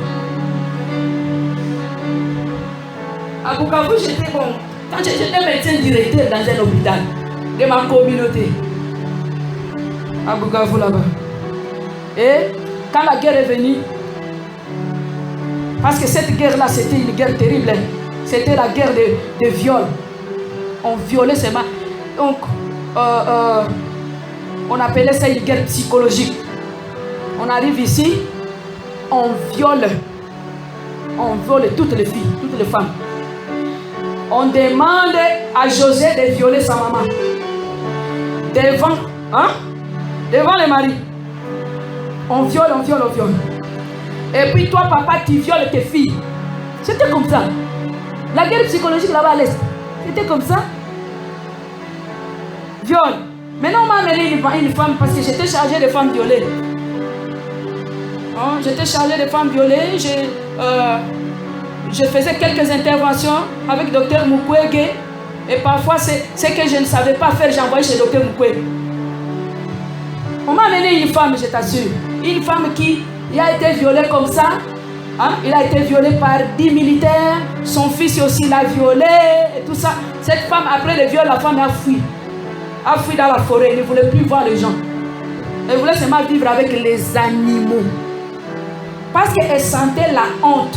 À Bukavu, j'étais bon. Quand j'étais médecin directeur dans un hôpital de ma communauté, à Bukavu là-bas, Et quand la guerre est venue, parce que cette guerre-là, c'était une guerre terrible. C'était la guerre de viol. On violait ses mains. Donc, on appelait ça une guerre psychologique. On arrive ici, on viole toutes les filles, toutes les femmes. On demande à José de violer sa maman. Devant les maris. On viole. Et puis toi, papa, tu violes tes filles. C'était comme ça. La guerre psychologique là-bas à l'Est, c'était comme ça. Viol. Maintenant, on m'a amené une femme parce que j'étais chargée de femmes violées. J'étais chargée de femmes violées. Je faisais quelques interventions avec le docteur Mukwege. Et parfois, c'est que je ne savais pas faire, j'envoyais chez le docteur Mukwege. On m'a amené une femme, je t'assure. Une femme qui a été violée comme ça. Il a été violé par 10 militaires. Son fils aussi l'a violé. Et tout ça. Cette femme, après le viol, la femme a fui. A fui dans la forêt. Elle ne voulait plus voir les gens. Elle voulait seulement vivre avec les animaux. Parce qu'elle sentait la honte.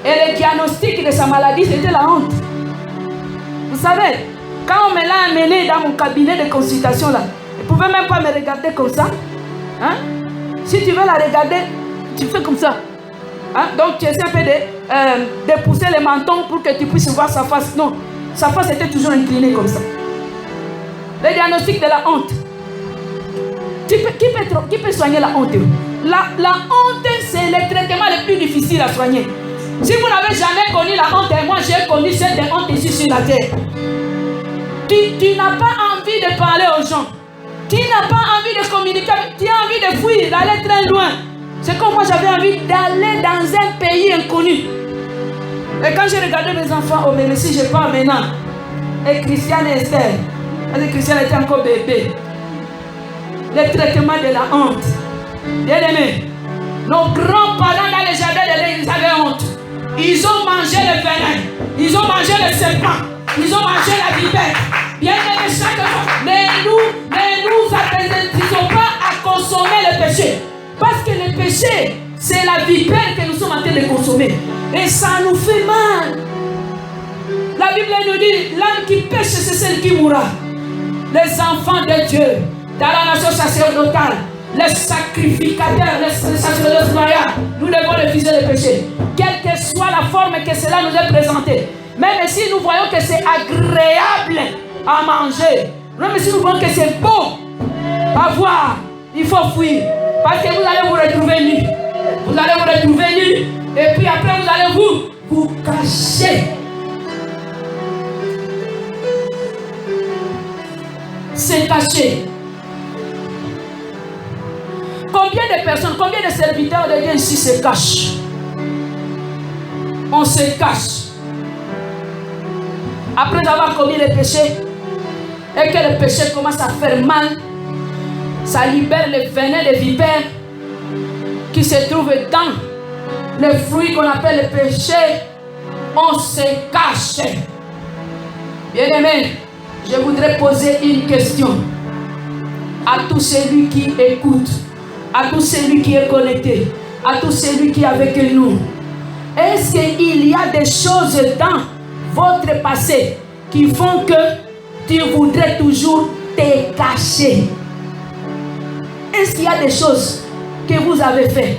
Et le diagnostic de sa maladie, c'était la honte. Vous savez, quand on me l'a amené dans mon cabinet de consultation là, elle ne pouvait même pas me regarder comme ça. Si tu veux la regarder, tu fais comme ça. Donc tu essaies un peu de pousser le menton pour que tu puisses voir sa face. Non, sa face était toujours inclinée comme ça. Le diagnostic de la honte. Qui peut soigner la honte? La honte, c'est le traitement le plus difficile à soigner. Si vous n'avez jamais connu la honte, et moi j'ai connu cette honte ici sur la terre. Tu n'as pas envie de parler aux gens. Tu n'as pas envie de communiquer. Tu as envie de fuir, d'aller très loin. C'est comme moi j'avais envie d'aller dans un pays inconnu. Et quand j'ai regardé mes enfants, oh mais si je pars maintenant, et Christiane et Esther, parce que Christiane était encore bébé. Le traitement de la honte. Bien aimé, nos grands-parents dans les jardins de l'église avaient honte. Ils ont mangé le venin, ils ont mangé le serpent, ils ont mangé la vipère. Bien aimé, chaque fois. Mais nous n'apprécions pas à consommer le péché. Parce que le péché, c'est la vipère que nous sommes en train de consommer. Et ça nous fait mal. La Bible nous dit, l'âme qui pêche, c'est celle qui mourra. Les enfants de Dieu, dans la nation sacerdotale, les sacrificateurs, les sacerdotes royaux, nous devons refuser le péché. Quelle que soit la forme que cela nous est présenté. Même si nous voyons que c'est agréable à manger, même si nous voyons que c'est beau à voir, il faut fuir. Parce que vous allez vous retrouver nus. Vous allez vous retrouver nus. Et puis après vous allez vous cacher. C'est caché. Combien de personnes, combien de serviteurs de Dieu ici se cachent? On se cache. Après avoir commis le péché, et que le péché commence à faire mal, ça libère le venin des vipères qui se trouvent dans le fruit qu'on appelle le péché. On se cache. Bien aimé, je voudrais poser une question à tout celui qui écoute, à tout celui qui est connecté, à tout celui qui est avec nous. Est-ce qu'il y a des choses dans votre passé qui font que tu voudrais toujours te cacher? Est-ce qu'il y a des choses que vous avez faites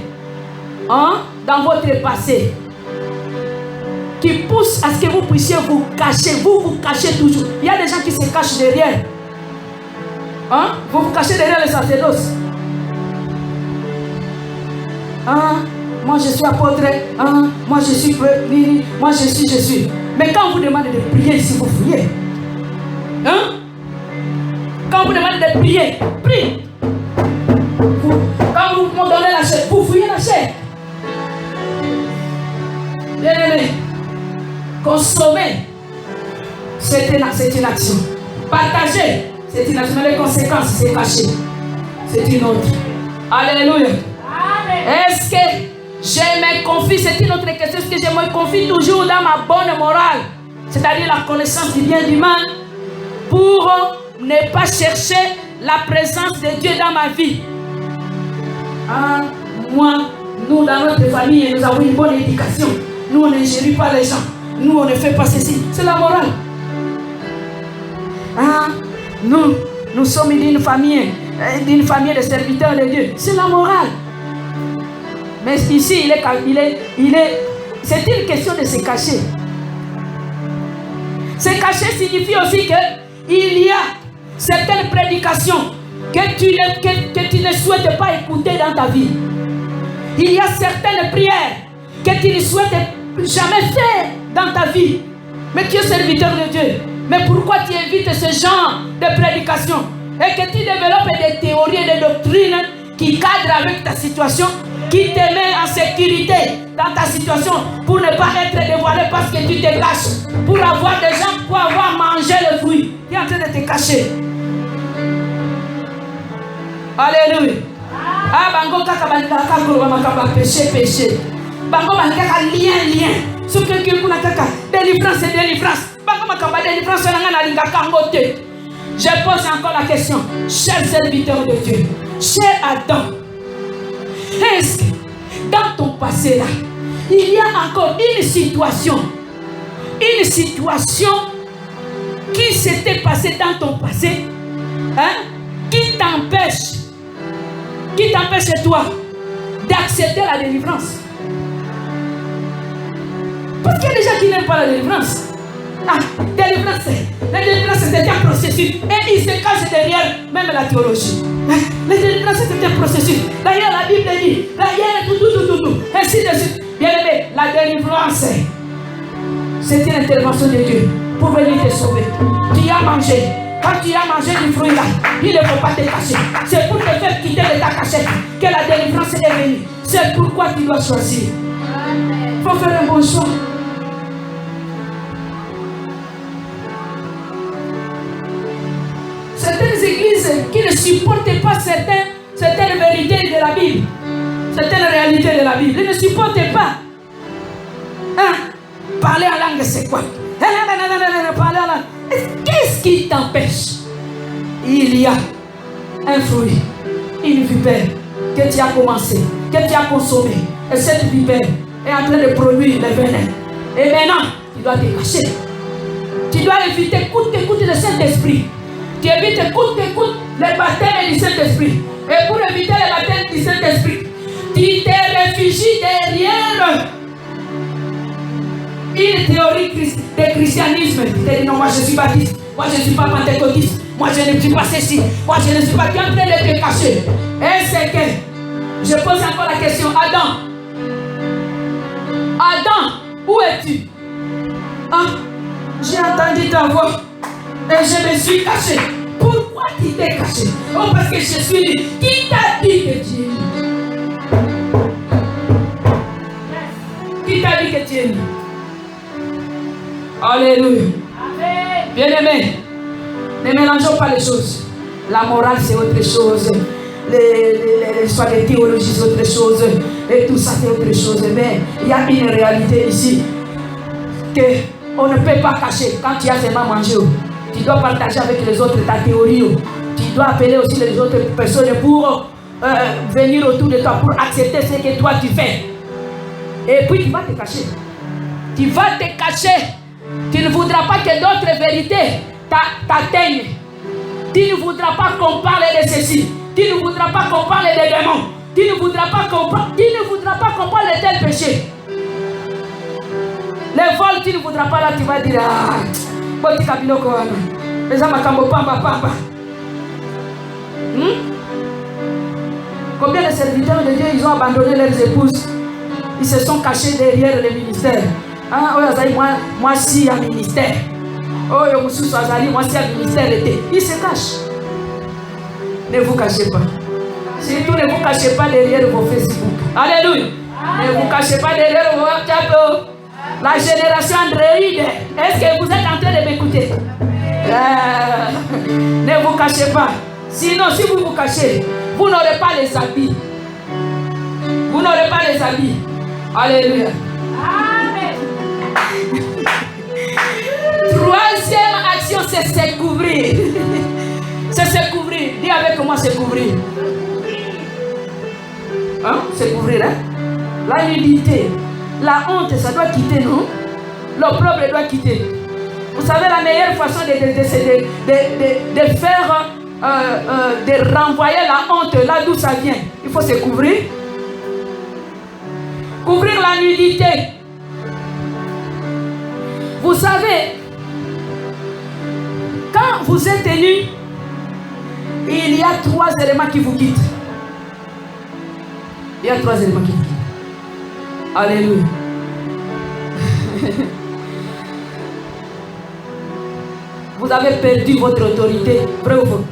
dans votre passé qui poussent à ce que vous puissiez vous cacher? Vous cachez toujours. Il y a des gens qui se cachent derrière. Vous vous cachez derrière les sacerdoces. Moi je suis apôtre. Moi je suis moi je suis. Mais quand on vous demande de prier, si vous fuyez. Quand on vous demande de prier, prie. Quand vous me donnez la chair, vous fouillez la chair. Bien aimé, consommer, c'est une action. Partager, c'est une action. Mais les conséquences, c'est caché. C'est une autre. Alléluia. Est-ce que je me confie? C'est une autre question. Est-ce que je me confie toujours dans ma bonne morale, c'est-à-dire la connaissance du bien et du mal, pour ne pas chercher la présence de Dieu dans ma vie? Moi, nous dans notre famille, nous avons une bonne éducation. Nous, on ne gère pas les gens. Nous, on ne fait pas ceci. C'est la morale. Nous sommes d'une famille de serviteurs de Dieu. C'est la morale. Mais ici, c'est une question de se cacher. Se cacher signifie aussi qu'il y a certaines prédications que tu ne souhaites pas écouter dans ta vie. Il y a certaines prières que tu ne souhaites jamais faire dans ta vie. Mais tu es serviteur de Dieu. Mais pourquoi tu évites ce genre de prédication et que tu développes des théories et des doctrines qui cadrent avec ta situation, qui te met en sécurité dans ta situation pour ne pas être dévoilé parce que tu te caches, pour avoir des gens, pour avoir mangé le fruit. Tu es en train de te cacher. Alléluia. Bango kaka bandaka koloba makamba péché. Bango bandaka lien. Ce que Dieu kuna kaka délivrance. Bango makamba délivrance na linga kangote. Je pose encore la question, cher serviteur de Dieu, cher Adam, est-ce que dans ton passé là, il y a encore une situation qui s'était passée dans ton passé, qui t'empêche toi d'accepter la délivrance? Parce qu'il y a des gens qui n'aiment pas la délivrance. La délivrance c'est un processus et il se cache derrière même la théologie. La délivrance c'est un processus. D'ailleurs la Bible dit, d'ailleurs tout. Ainsi de suite. Bien aimé, la délivrance c'est une intervention de Dieu pour venir te sauver. Tu as mangé. Quand tu as mangé du fruit là, il ne faut pas te cacher. C'est pour te faire quitter de ta cachette que la délivrance est venue. C'est pourquoi tu dois choisir. Il faut faire un bon choix. Certaines églises qui ne supportent pas certaines vérités de la Bible, certaines réalités de la Bible, ils ne supportent pas. Parler en langue, c'est quoi? Parler en langue. Qu'est-ce qui t'empêche? Il y a un fruit, une vipère que tu as commencé, que tu as consommé. Et cette vipère est en train de produire le venin. Et maintenant, tu dois te cacher. Tu dois éviter coûte le Saint-Esprit. Tu évites coûte le baptême du Saint-Esprit. Et pour éviter le baptême du Saint-Esprit, tu te réfugies derrière une théorie de christianisme. Tu te dis non, moi je suis baptiste, moi je ne suis pas pentecôtiste, moi je ne suis pas ceci, moi je ne suis pas. Tu es en train de te cacher. Et c'est que je pose encore la question, Adam, où es-tu? J'ai entendu ta voix et je me suis caché. Pourquoi tu t'es caché? Oh, parce que je suis libre. Qui t'a dit que tu es libre? Qui t'a dit que tu es libre? Alléluia. Bien-aimés, ne mélangeons pas les choses. La morale c'est autre chose. Les théologies c'est autre chose. Et tout ça c'est autre chose. Mais il y a une réalité ici qu'on ne peut pas cacher. Quand tu as seulement mangé, tu dois partager avec les autres ta théorie. Tu dois appeler aussi les autres personnes pour venir autour de toi, pour accepter ce que toi tu fais. Et puis tu vas te cacher. Tu vas te cacher. Tu ne voudras pas que d'autres vérités t'atteignent. Tu ne voudras pas qu'on parle de ceci. Tu ne voudras pas qu'on parle des démons. Tu ne voudras pas qu'on parle de tel péché. Les vols, tu ne voudras pas là, tu vas dire Combien de serviteurs de Dieu ils ont abandonné leurs épouses? Ils se sont cachés derrière le ministère. Moi si un ministère. Moi si un ministère était. Ils se cachent. Ne vous cachez pas. Surtout ne vous cachez pas derrière vos Facebook. Alléluia. Ne vous cachez pas derrière vos WhatsApp. La génération Android. Est-ce que vous êtes en train de m'écouter? Ne vous cachez pas. Sinon, si vous vous cachez, vous n'aurez pas les habits. Vous n'aurez pas les habits. Alléluia. Amen. Troisième action, c'est se couvrir. C'est se couvrir. Dis avec moi, se couvrir. Hein? Se couvrir, hein? La nudité, la honte, ça doit quitter, non? L'opprobre doit quitter. Vous savez, la meilleure façon de faire, de renvoyer la honte là d'où ça vient, il faut se couvrir. Couvrir la nudité. Vous savez, quand vous êtes nu, il y a 3 éléments qui vous quittent. Il y a 3 éléments qui vous quittent. Alléluia. Vous avez perdu votre autorité, vrai ou faux?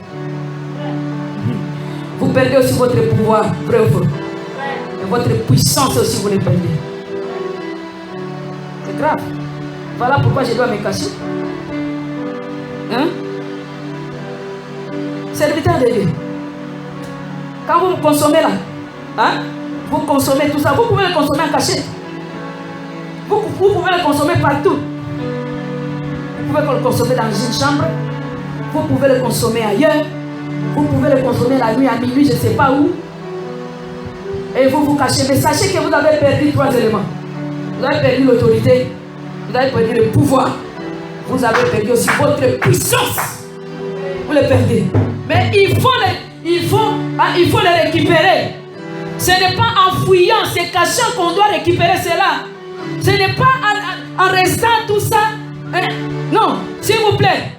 Vous perdez aussi votre pouvoir, vrai ou faux? Et votre puissance aussi, vous les perdez. C'est grave. Voilà pourquoi je dois me cacher. Hein? Serviteur de Dieu. Quand vous consommez là, hein? Vous consommez tout ça, vous pouvez le consommer en cachette. Vous pouvez le consommer partout. Vous pouvez le consommer dans une chambre. Vous pouvez le consommer ailleurs. Vous pouvez le consommer la nuit à minuit, je ne sais pas où. Et vous vous cachez. Mais sachez que vous avez perdu 3 éléments. Vous avez perdu l'autorité. Vous avez perdu le pouvoir. Vous avez perdu aussi votre puissance. Vous le perdez. Mais il faut les récupérer. Ce n'est pas en fouillant, se cachant qu'on doit récupérer cela. Ce n'est pas en restant tout ça. Hein? Non, s'il vous plaît.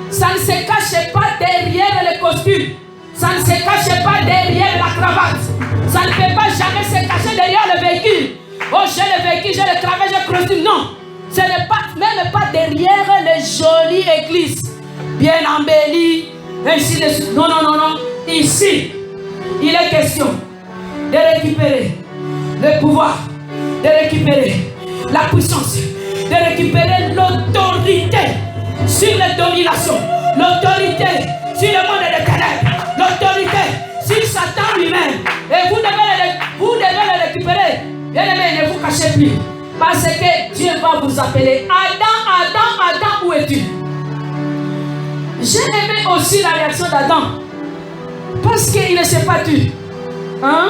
Ça ne se cache pas derrière le costume. Ça ne se cache pas derrière la cravate. Ça ne peut pas jamais se cacher derrière le véhicule. Oh, j'ai le véhicule, j'ai le travail, j'ai le costume. Non. Ce n'est pas, même pas derrière les jolies églises. Bien embellies. Ainsi de suite. Non, non, non, non. Ici, il est question de récupérer le pouvoir, de récupérer la puissance, de récupérer l'autorité sur les dominations, l'autorité sur le monde des ténèbres, l'autorité sur Satan lui-même. Et vous devez le récupérer. Bien aimé, ne vous cachez plus. Parce que Dieu va vous appeler. Adam, Adam, Adam, où es-tu? J'ai aimé aussi la réaction d'Adam. Parce qu'il ne s'est pas tué. Hein?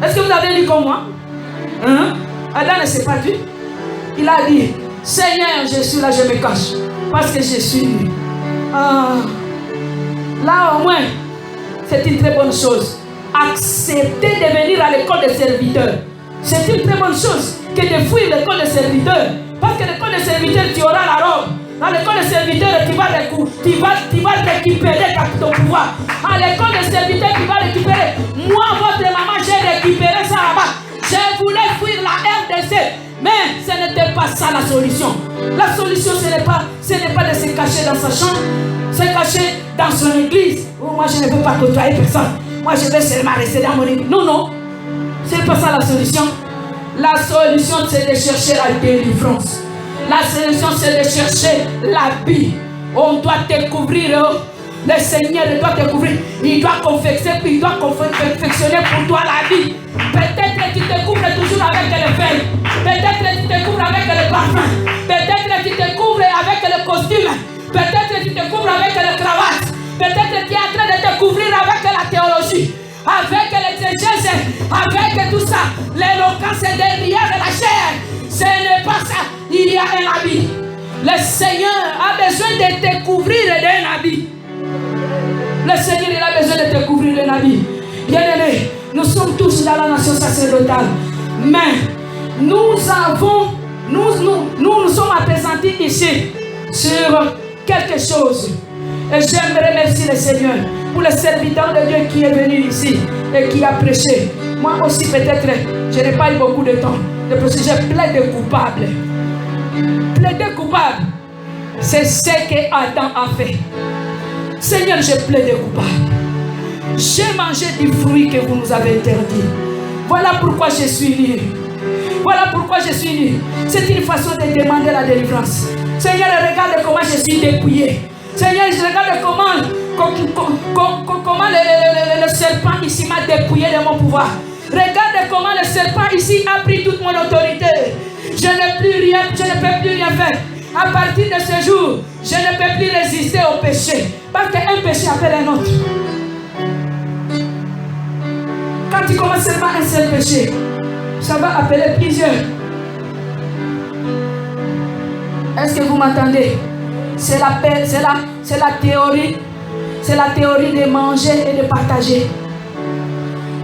Est-ce que vous avez lu comme moi? Hein? Adam ne s'est pas tué. Il a dit, Seigneur, je suis là, je me cache. Parce que je suis nu. Ah. Là au moins, c'est une très bonne chose. Accepter de venir à l'école des serviteurs. C'est une très bonne chose que de fuir l'école des serviteurs. Parce que l'école des serviteurs, tu auras la robe. Dans l'école des serviteurs, tu vas récupérer ton pouvoir. À l'école des serviteurs, tu vas récupérer. Moi, votre maman, j'ai récupéré ça là-bas. Je voulais fuir la RDC. Mais ce n'était pas ça la solution. La solution, ce n'est pas de se cacher dans sa chambre, se cacher dans son église. Oh, moi, je ne veux pas côtoyer personne. Moi, je vais seulement rester dans mon église. Non, non. Ce n'est pas ça la solution. La solution, c'est de chercher la délivrance. La solution, c'est de chercher l'habit. On doit te couvrir. Oh. Le Seigneur doit te couvrir. Il doit confectionner pour toi la vie. Peut-être que tu te couvres toujours avec les feuilles. Peut-être que tu te couvres avec le parfum. Peut-être que tu te couvres avec le costume. Peut-être que tu te couvres avec le cravate. Peut-être que tu es en train de te couvrir avec la théologie, avec l'exégèse, avec tout ça. L'éloquence derrière la chair. Ce n'est pas ça. Il y a un habit. Le Seigneur a besoin de te couvrir d'un habit. Le Seigneur, il a besoin de te couvrir d'un habit. Bien-aimés, nous sommes tous dans la nation sacerdotale. Mais nous sommes apprésentés ici sur quelque chose. Et j'aimerais remercier le Seigneur pour le serviteur de Dieu qui est venu ici et qui a prêché. Moi aussi, peut-être, je n'ai pas eu beaucoup de temps de prêcher. J'ai plaidé coupable. Plaider coupable, c'est ce que Adam a fait. Seigneur, je plaide coupable. J'ai mangé du fruit que vous nous avez interdit. Voilà pourquoi je suis nu. Voilà pourquoi je suis nu. C'est une façon de demander la délivrance. Seigneur, regarde comment je suis dépouillé. Seigneur, je regarde comment le serpent ici m'a dépouillé de mon pouvoir. Regarde comment le serpent ici a pris toute mon autorité. Je ne peux plus rien faire. À partir de ce jour, je ne peux plus résister au péché. Parce qu'un péché appelle un autre. quand tu commences seulement un seul péché, ça va appeler plusieurs. Est-ce que vous m'entendez? C'est la théorie. C'est la théorie de manger et de partager.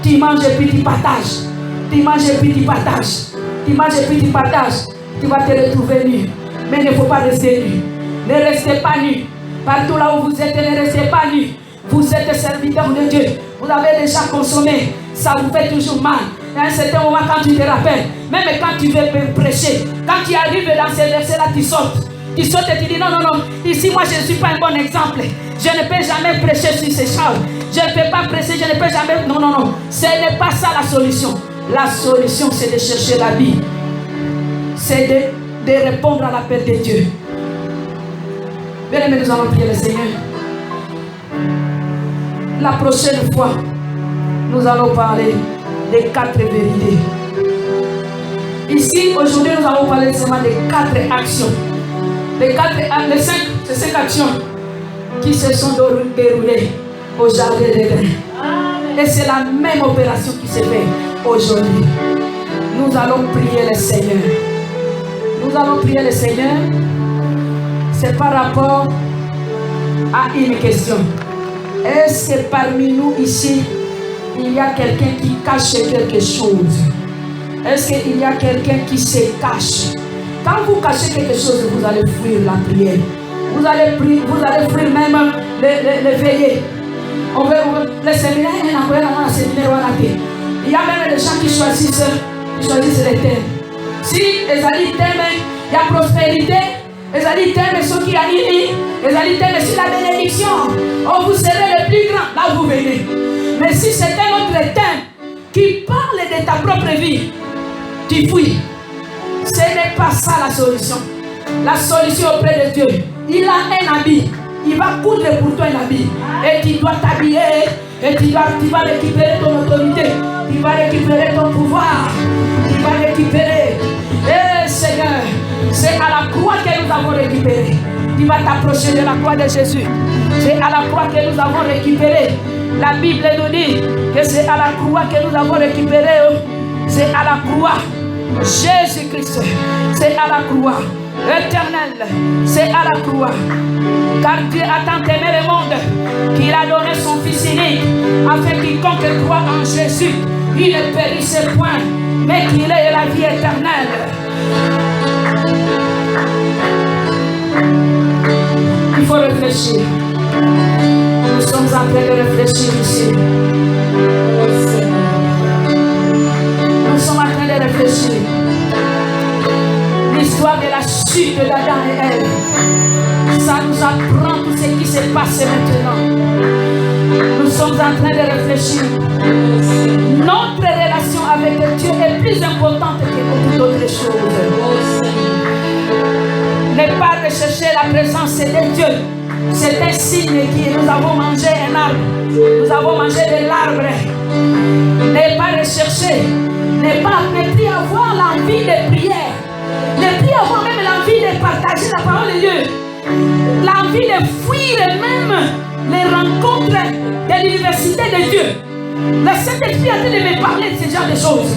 Tu manges et puis tu partages. Tu manges et puis tu partages. Tu manges et puis tu partages. Tu vas te retrouver nu. Mais il ne faut pas rester nu. Ne restez pas nu. Partout là où vous êtes, ne restez pas nu. Vous êtes serviteur de Dieu. Vous avez déjà consommé. Ça vous fait toujours mal. À un certain moment, quand tu te rappelles, même quand tu veux prêcher, quand tu arrives dans ces versets-là, tu sautes. Tu sautes et tu dis non. Ici, moi, je ne suis pas un bon exemple. Je ne peux jamais prêcher sur ces choses. Je ne peux pas prêcher, je ne peux jamais. Non. Ce n'est pas ça la solution. La solution, c'est de chercher la vie. C'est de répondre à l'appel de Dieu. Bien aimé, nous allons prier le Seigneur. La prochaine fois, nous allons parler des 4 vérités. Ici, aujourd'hui, nous allons parler seulement des 4 actions. Les 5 actions qui se sont déroulées au jardin d'Éden. Et c'est la même opération qui se fait aujourd'hui. Nous allons prier le Seigneur. Nous allons prier le Seigneur. C'est par rapport à une question. Est-ce que parmi nous ici, il y a quelqu'un qui cache quelque chose? Est-ce qu'il y a quelqu'un qui se cache? Quand vous cachez quelque chose, vous allez fuir la prière. Vous allez fuir même les veillées. Les séminaires, il y a même des gens qui choisissent les thèmes. Si les alliés thèmes, il y a prospérité. Les alliés thèmes, ceux qui animent. Les alliés thèmes, c'est la bénédiction. Oh, vous serez les plus grands, là où vous venez. Mais si c'est un autre thème qui parle de ta propre vie, tu fuis. Ce n'est pas ça la solution. La solution auprès de Dieu. Il a un habit. Il va coudre pour toi un habit. Et tu dois t'habiller. Et tu vas récupérer ton autorité. Tu vas récupérer ton pouvoir. Tu vas récupérer. Eh Seigneur, c'est à la croix que nous avons récupéré. Tu vas t'approcher de la croix de Jésus. C'est à la croix que nous avons récupéré. La Bible nous dit que c'est à la croix que nous avons récupéré. C'est à la croix. Jésus-Christ, c'est à la croix. Éternel, c'est à la croix. Car Dieu a tant aimé le monde qu'il a donné son Fils unique, afin que quiconque croit en Jésus, il ne périsse point, mais qu'il ait la vie éternelle. Il faut réfléchir. Nous sommes en train de réfléchir ici. Nous sommes en train de réfléchir. L'histoire de la chute d'Adam et Ève, ça nous apprend tout ce qui se passe maintenant. Nous sommes en train de réfléchir. Notre relation avec Dieu est plus importante que toute autre chose. Ne pas rechercher la présence de Dieu. C'est un signe que nous avons mangé un arbre. Nous avons mangé de l'arbre. Ne pas rechercher. Ne plus avoir l'envie de prière. Ne plus avoir même l'envie de partager la parole de Dieu. L'envie de fuir même les rencontres de l'université de Dieu. Le Saint-Esprit est en train de me parler de ce genre de choses.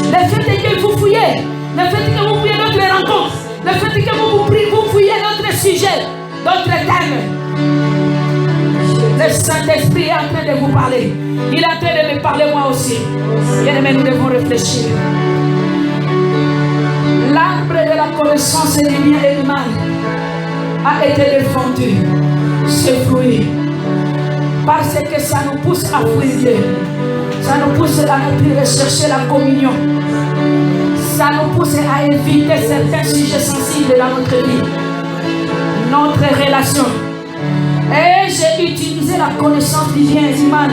Le fait que vous fouillez. Le fait que vous fouillez notre rencontre. Le fait que vous fouillez notre sujet. D'autres thèmes. Le Saint-Esprit est en train de vous parler. Il est en train de me parler moi aussi. Bien-aimés, nous devons réfléchir. L'arbre de la connaissance du bien et du mal a été défendu. Ce fruit. Parce que ça nous pousse à fuir Dieu. Ça nous pousse à ne plus rechercher la communion. Ça nous pousse à éviter certains sujets sensibles dans notre vie. Notre relation. Et j'ai utilisé la connaissance du bien et du mal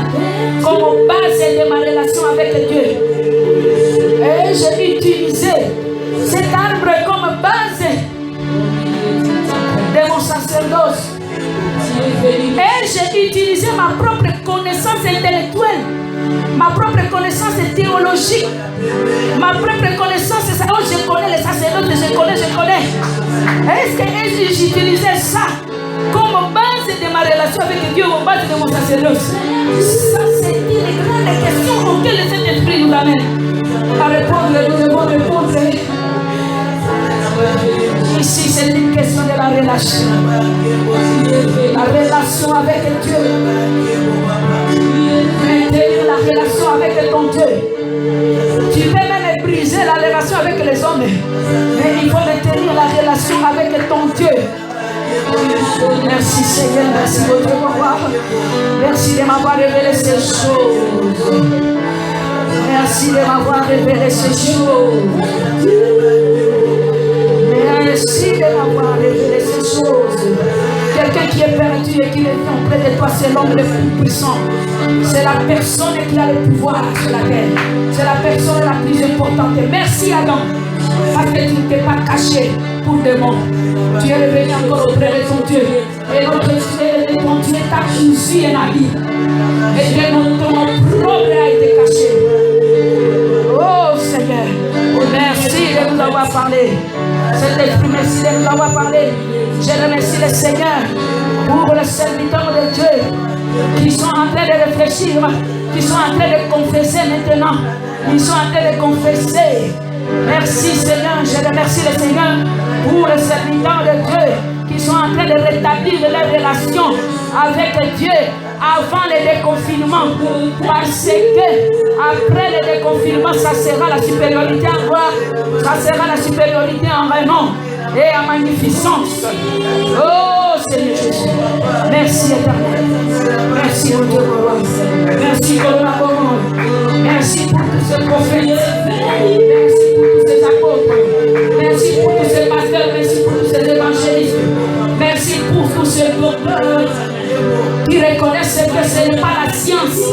comme base de ma relation avec Dieu. Et j'ai utilisé cet arbre comme base de mon sacerdoce. Et j'ai utilisé ma propre connaissance intellectuelle, ma propre connaissance théologique, ma propre connaissance. Oh, je connais les sacerdotes, je connais. Est-ce que j'utilisais ça comme base de ma relation avec Dieu, comme base de mon sacerdoce? Ça, c'est une grande question auquel le Seigneur nous amène à répondre, nous devons répondre. Ici, c'est une question de la relation. La relation avec Dieu. Maintenir la relation avec ton Dieu. Tu peux même briser la relation avec les hommes, mais il faut maintenir la relation avec ton Dieu. Merci Seigneur, merci votre pouvoir. Merci de m'avoir révélé ces choses. Merci de m'avoir révélé ces choses. Merci de m'avoir révélé ces choses. Quelqu'un qui est perdu et qui est auprès de toi, c'est l'homme le plus puissant. C'est la personne qui a le pouvoir sur la terre. C'est la personne la plus importante. Merci Adam, parce que tu ne t'es pas caché pour demain. Tu es revenu encore auprès de ton Dieu. Et notre Dieu, ton Dieu t'a cousu et la vie. Et que notre propre a été caché. Oh Seigneur, merci de nous avoir parlé. Saint-Esprit, merci de nous avoir parlé. Je remercie le Seigneur pour les serviteurs de Dieu qui sont en train de réfléchir, qui sont en train de confesser maintenant. Ils sont en train de confesser. Merci Seigneur, je remercie le Seigneur pour les serviteurs de Dieu qui sont en train de rétablir leur relation avec Dieu avant le déconfinement. Parce que après le déconfinement, ça sera la supériorité en gloire, ça sera la supériorité en renom et en magnificence. Oh Seigneur Jésus, merci éternel. Merci mon Dieu, merci pour la parole. Merci pour tous ces prophètes. Merci pour tous ces apôtres. Merci pour tous ces pasteurs. Merci pour tous ces évangélistes. Merci pour tous ces docteurs qui reconnaissent que ce n'est pas la science,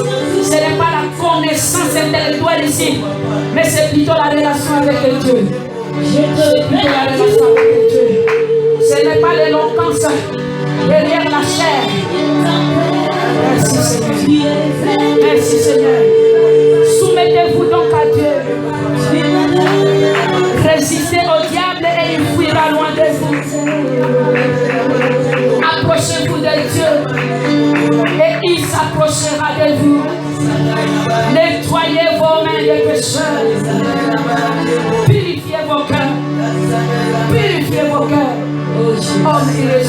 ce n'est pas la connaissance intellectuelle ici, mais c'est plutôt la relation avec Dieu. C'est plutôt la relation avec Dieu. Ce n'est pas l'éloquence derrière la chair. Merci Seigneur. Merci Seigneur. Soumettez-vous donc à Dieu. Résistez au diable et il fuira loin de vous. Approchez-vous de Dieu et il s'approchera de vous. Nettoyez vos mains de pécheurs. Purifiez vos cœurs. Purifiez vos cœurs. Homme et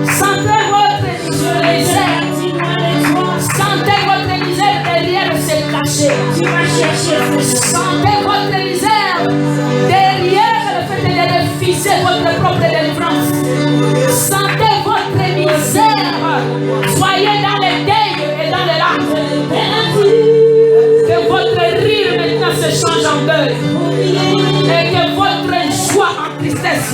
sentez votre misère. Sentez votre misère derrière se cacher. Sentez votre misère derrière le fait de refuser votre propre délivrance. Sentez votre misère. Soyez dans les deuils et dans les larmes. Que votre rire maintenant se change en deuil. Et que votre joie en tristesse.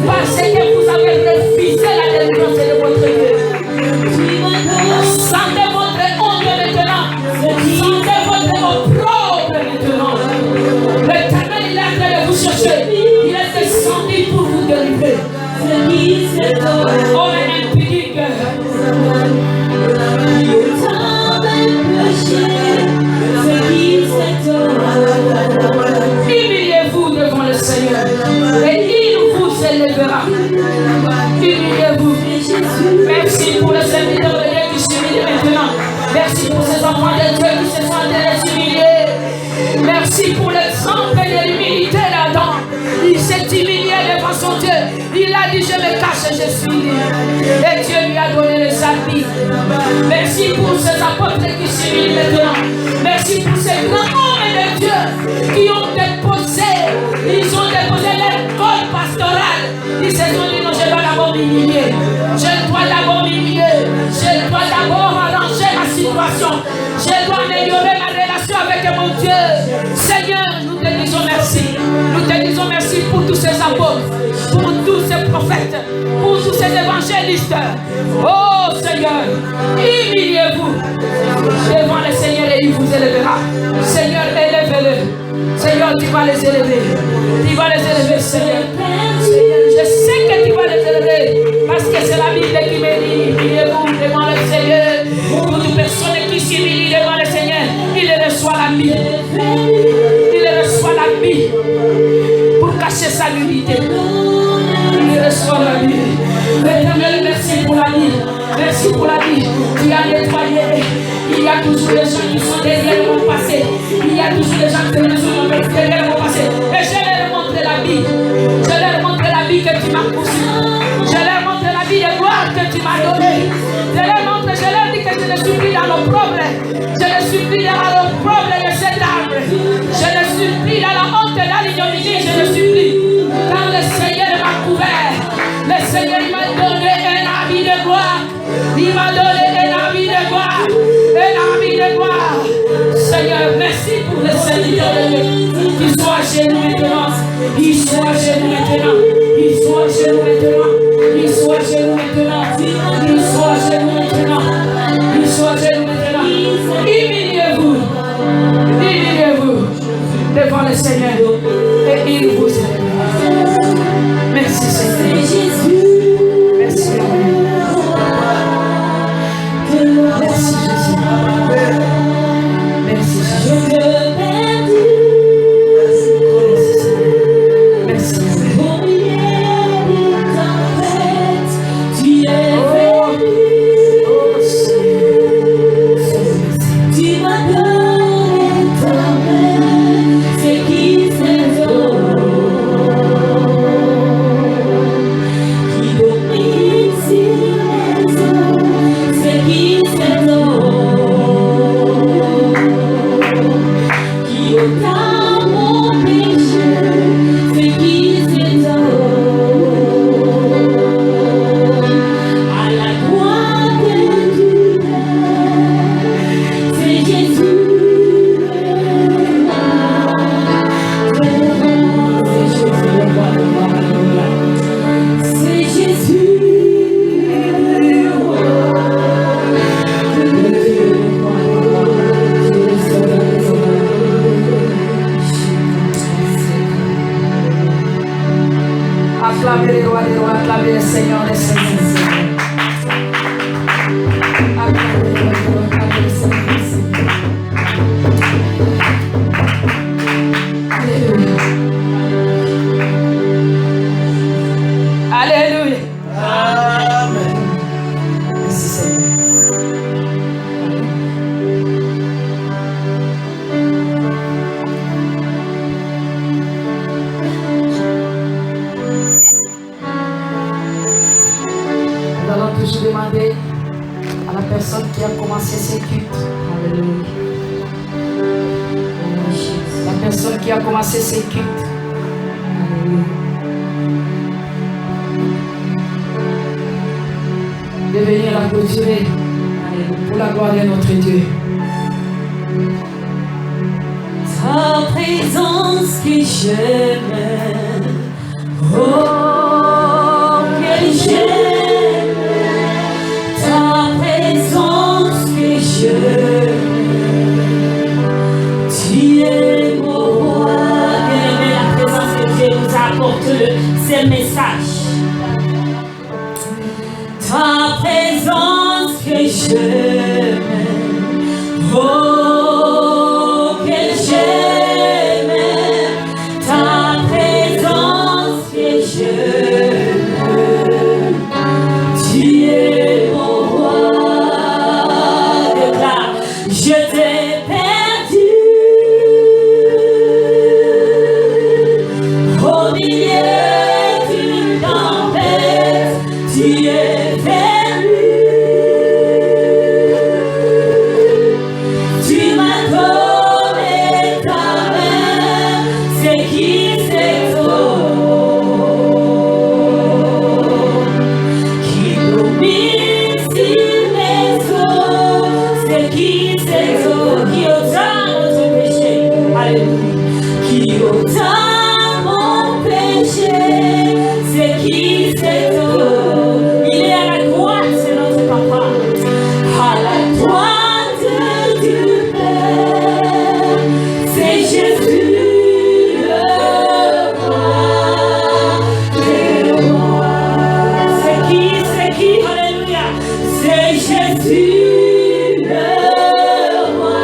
Parce que vous avez refusé la délivrance de votre Dieu. Sentez votre honte maintenant. Sentez votre opprobre maintenant. L'Éternel, il est en train de vous chercher. Il est descendu pour vous délivrer. Homme impudique. Humiliez-vous devant le Seigneur et il vous élèvera. Humiliez-vous. Merci pour le serviteur de Dieu qui s'humilie maintenant. Merci pour ces enfants de Dieu qui se sont en train de s'humilier. Merci pour l'exemple de l'humilité là-dedans. Il s'est humilié devant son Dieu. Il a dit, je me cache, je suis libre. Et Dieu lui a donné les habits. Merci pour ces apôtres qui s'humilient maintenant. Merci pour ces grands hommes de Dieu qui ont déposé, ils ont déposé leur col pastoral. Ils se sont dit, non, je dois d'abord m'humilier. Je dois d'abord m'humilier. Je dois d'abord arranger ma situation. Je dois améliorer ma relation avec mon Dieu. Seigneur, nous te disons merci. Nous te disons merci pour tous ces apôtres, pour tous ces prophètes, pour tous ces évangélistes. Oh Seigneur, humiliez-vous devant le Seigneur et il vous élèvera. Seigneur, élève-les. Seigneur, tu vas les élever. Tu vas les élever, Seigneur. Seigneur, je sais que tu vas les élever parce que c'est la Bible qui me dit, humiliez-vous devant le Seigneur. Pour toute personne qui s'humilie devant le Seigneur, il reçoit la vie. Il reçoit la vie pour cacher sa nudité. Il reçoit la vie. Éternel, merci pour la vie. Merci pour la vie. Tu as nettoyé. Il y a toujours des gens qui sont derrière mon passé. Il y a toujours des gens qui sont derrière mon passé. Et je leur montre la vie. Je leur montre la vie que tu m'as conçue. Je leur montre la vie de gloire que tu m'as donnée. Je leur dis que je ne suis plus dans l'opprobre. Je ne suis plus dans l'opprobre de cet arbre. Je ne suis plus dans la honte, dans l'ignominie. Je ne suis plus. Quand le Seigneur m'a couvert, le Seigneur m'a donné un habit de gloire. Il m'a donné un habit de gloire. Un habit de gloire. Seigneur, merci pour le Seigneur de Dieu. Qu'il soit chez nous maintenant. Il soit chez nous maintenant. Il soit chez nous maintenant. Il soit chez nous maintenant. Il soit chez nous maintenant. Il soit chez nous maintenant. Humiliez-vous. Humiliez-vous devant le Seigneur. Et il vous aime. Merci Seigneur. Merci Jésus. Merci Jésus. Merci Jésus. Merci. Tu m'as donné ta main, c'est qui c'est qui domine sur les eaux, c'est qui c'est qui ôta mon péché, c'est qui c'est à la droite du Père, c'est Jésus. C'est Jésus. Acclamez les rois des rois, acclamez le Seigneur des seigneurs. Acclamez les rois des rois, acclamez le Seigneur des seigneurs. Alléluia. Alléluia. Amen. Merci Seigneur. Nous allons toujours demander à la personne qui a commencé ses cultes. Alléluia. La personne qui a commencé ses cultes. De venir la clôturer pour la gloire de notre Dieu. Ta présence que j'aime, oh que j'aime, ta présence que j'aime, tu es mon roi. Bien-aimé, la présence de Dieu nous apporte ces messages. Ta présence que j'aime, oh que j'aime, ta présence que j'aime, tu es mon roi. Déclare, je t'ai perdu au milieu d'une tempête, tu es venu. Tu m'as donné ta main, c'est qui c'est qui domine sur les eaux, c'est qui c'est qui ôta notre péché, alléluia, qui ôta mon péché, c'est qui c'est il est à la droite, c'est notre papa, à la droite du Père, c'est Jésus le roi des rois. C'est qui, alléluia, c'est Jésus le roi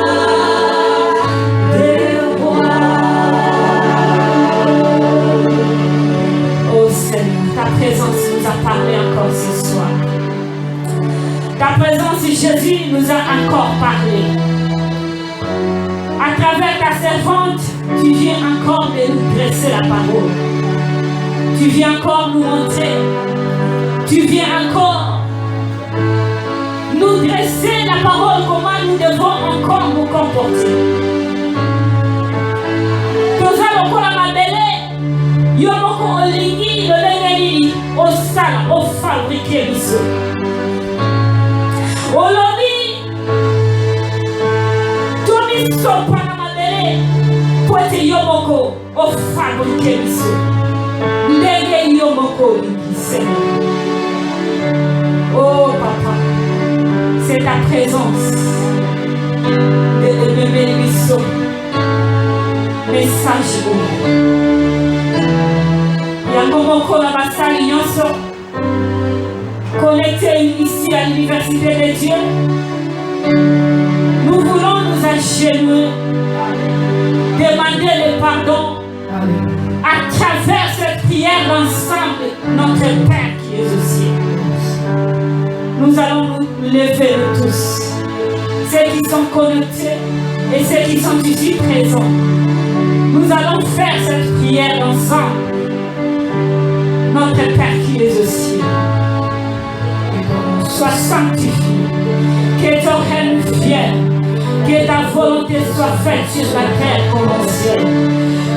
des rois. Oh Seigneur, ta présence nous a parlé encore ce soir. Ta présence, Jésus, nous a encore parlé. servante, tu viens encore de nous dresser la parole. Tu viens encore nous montrer. Tu viens encore nous dresser la parole, comment nous devons encore nous comporter. Toza lokola mabele, yo moko olingi lolenge nini osala ofabrike biso. Olobi tomi sopa na mabele po ete yo moko ofabrike biso. Ndenge yo moko olingi Seigneur. Oh papa, c'est ta présence de bénédiction. Message pour Yango moko la basali nyonso connecté ici à l'université de Dieu. Nous voulons nous agenouiller, demander le pardon à travers cette prière ensemble, notre Père qui est au ciel. Nous allons nous lever tous, ceux qui sont connectés et ceux qui sont ici présents. Nous allons faire cette prière ensemble. Notre Père qui est au ciel, sois sanctifié, que ton règne vienne, que ta volonté soit faite sur la terre comme au ciel.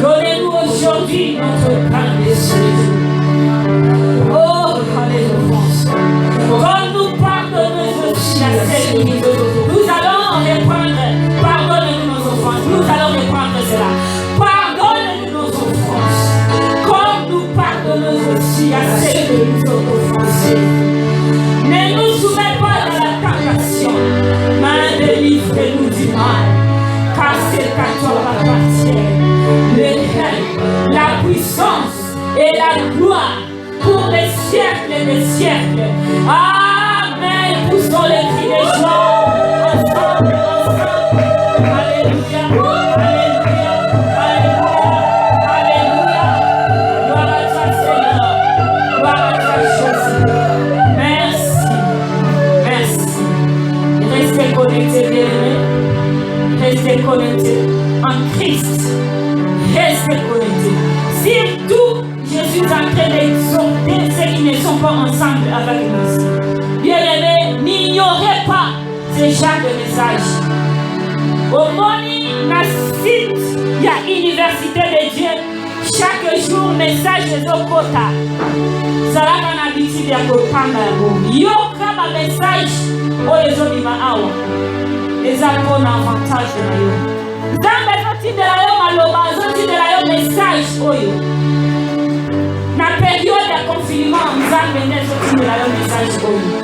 Donnez-nous aujourd'hui notre pain de ce jour. Oh, alléluia. Quand nous pardonnons aussi à celles qui nous allons reprendre, pardonnez-nous nos offenses. Nous allons reprendre cela. Pardonnez-nous nos offenses. Comme nous pardonnons aussi à celles qui nous ont offensés. Ne nous soumets pas à la tentation, mais délivre-nous du mal. Car c'est à toi qu'appartiennent le règne, la puissance et la gloire pour les siècles des siècles. Amen. Poussons les cris des joie. Ensemble, ensemble. Alléluia. Alléluia. Alléluia. Alléluia. Gloire à toi, Seigneur. Gloire à toi, Jésus. Merci. Merci. Restez connectés, bien-aimés. Restez connectés en Christ. Restez connectés. Surtout, Jésus est en train d'exhorter ceux qui ne sont pas ensemble avec nous. Bien-aimés, n'ignorez pas ce genre de message. Au Moni, na site, il y a Université de Dieu. Chaque jour, message de Zokota. Ça va dans l'habitude de Kopanga. Yo, comme un message, oh, les autres, awa. Les albums avantage de la yo. Zamba, zoti de la yo, maloba, zoti de la yo, message, oh, yo. Na période de confinement, nous avons mené ce message.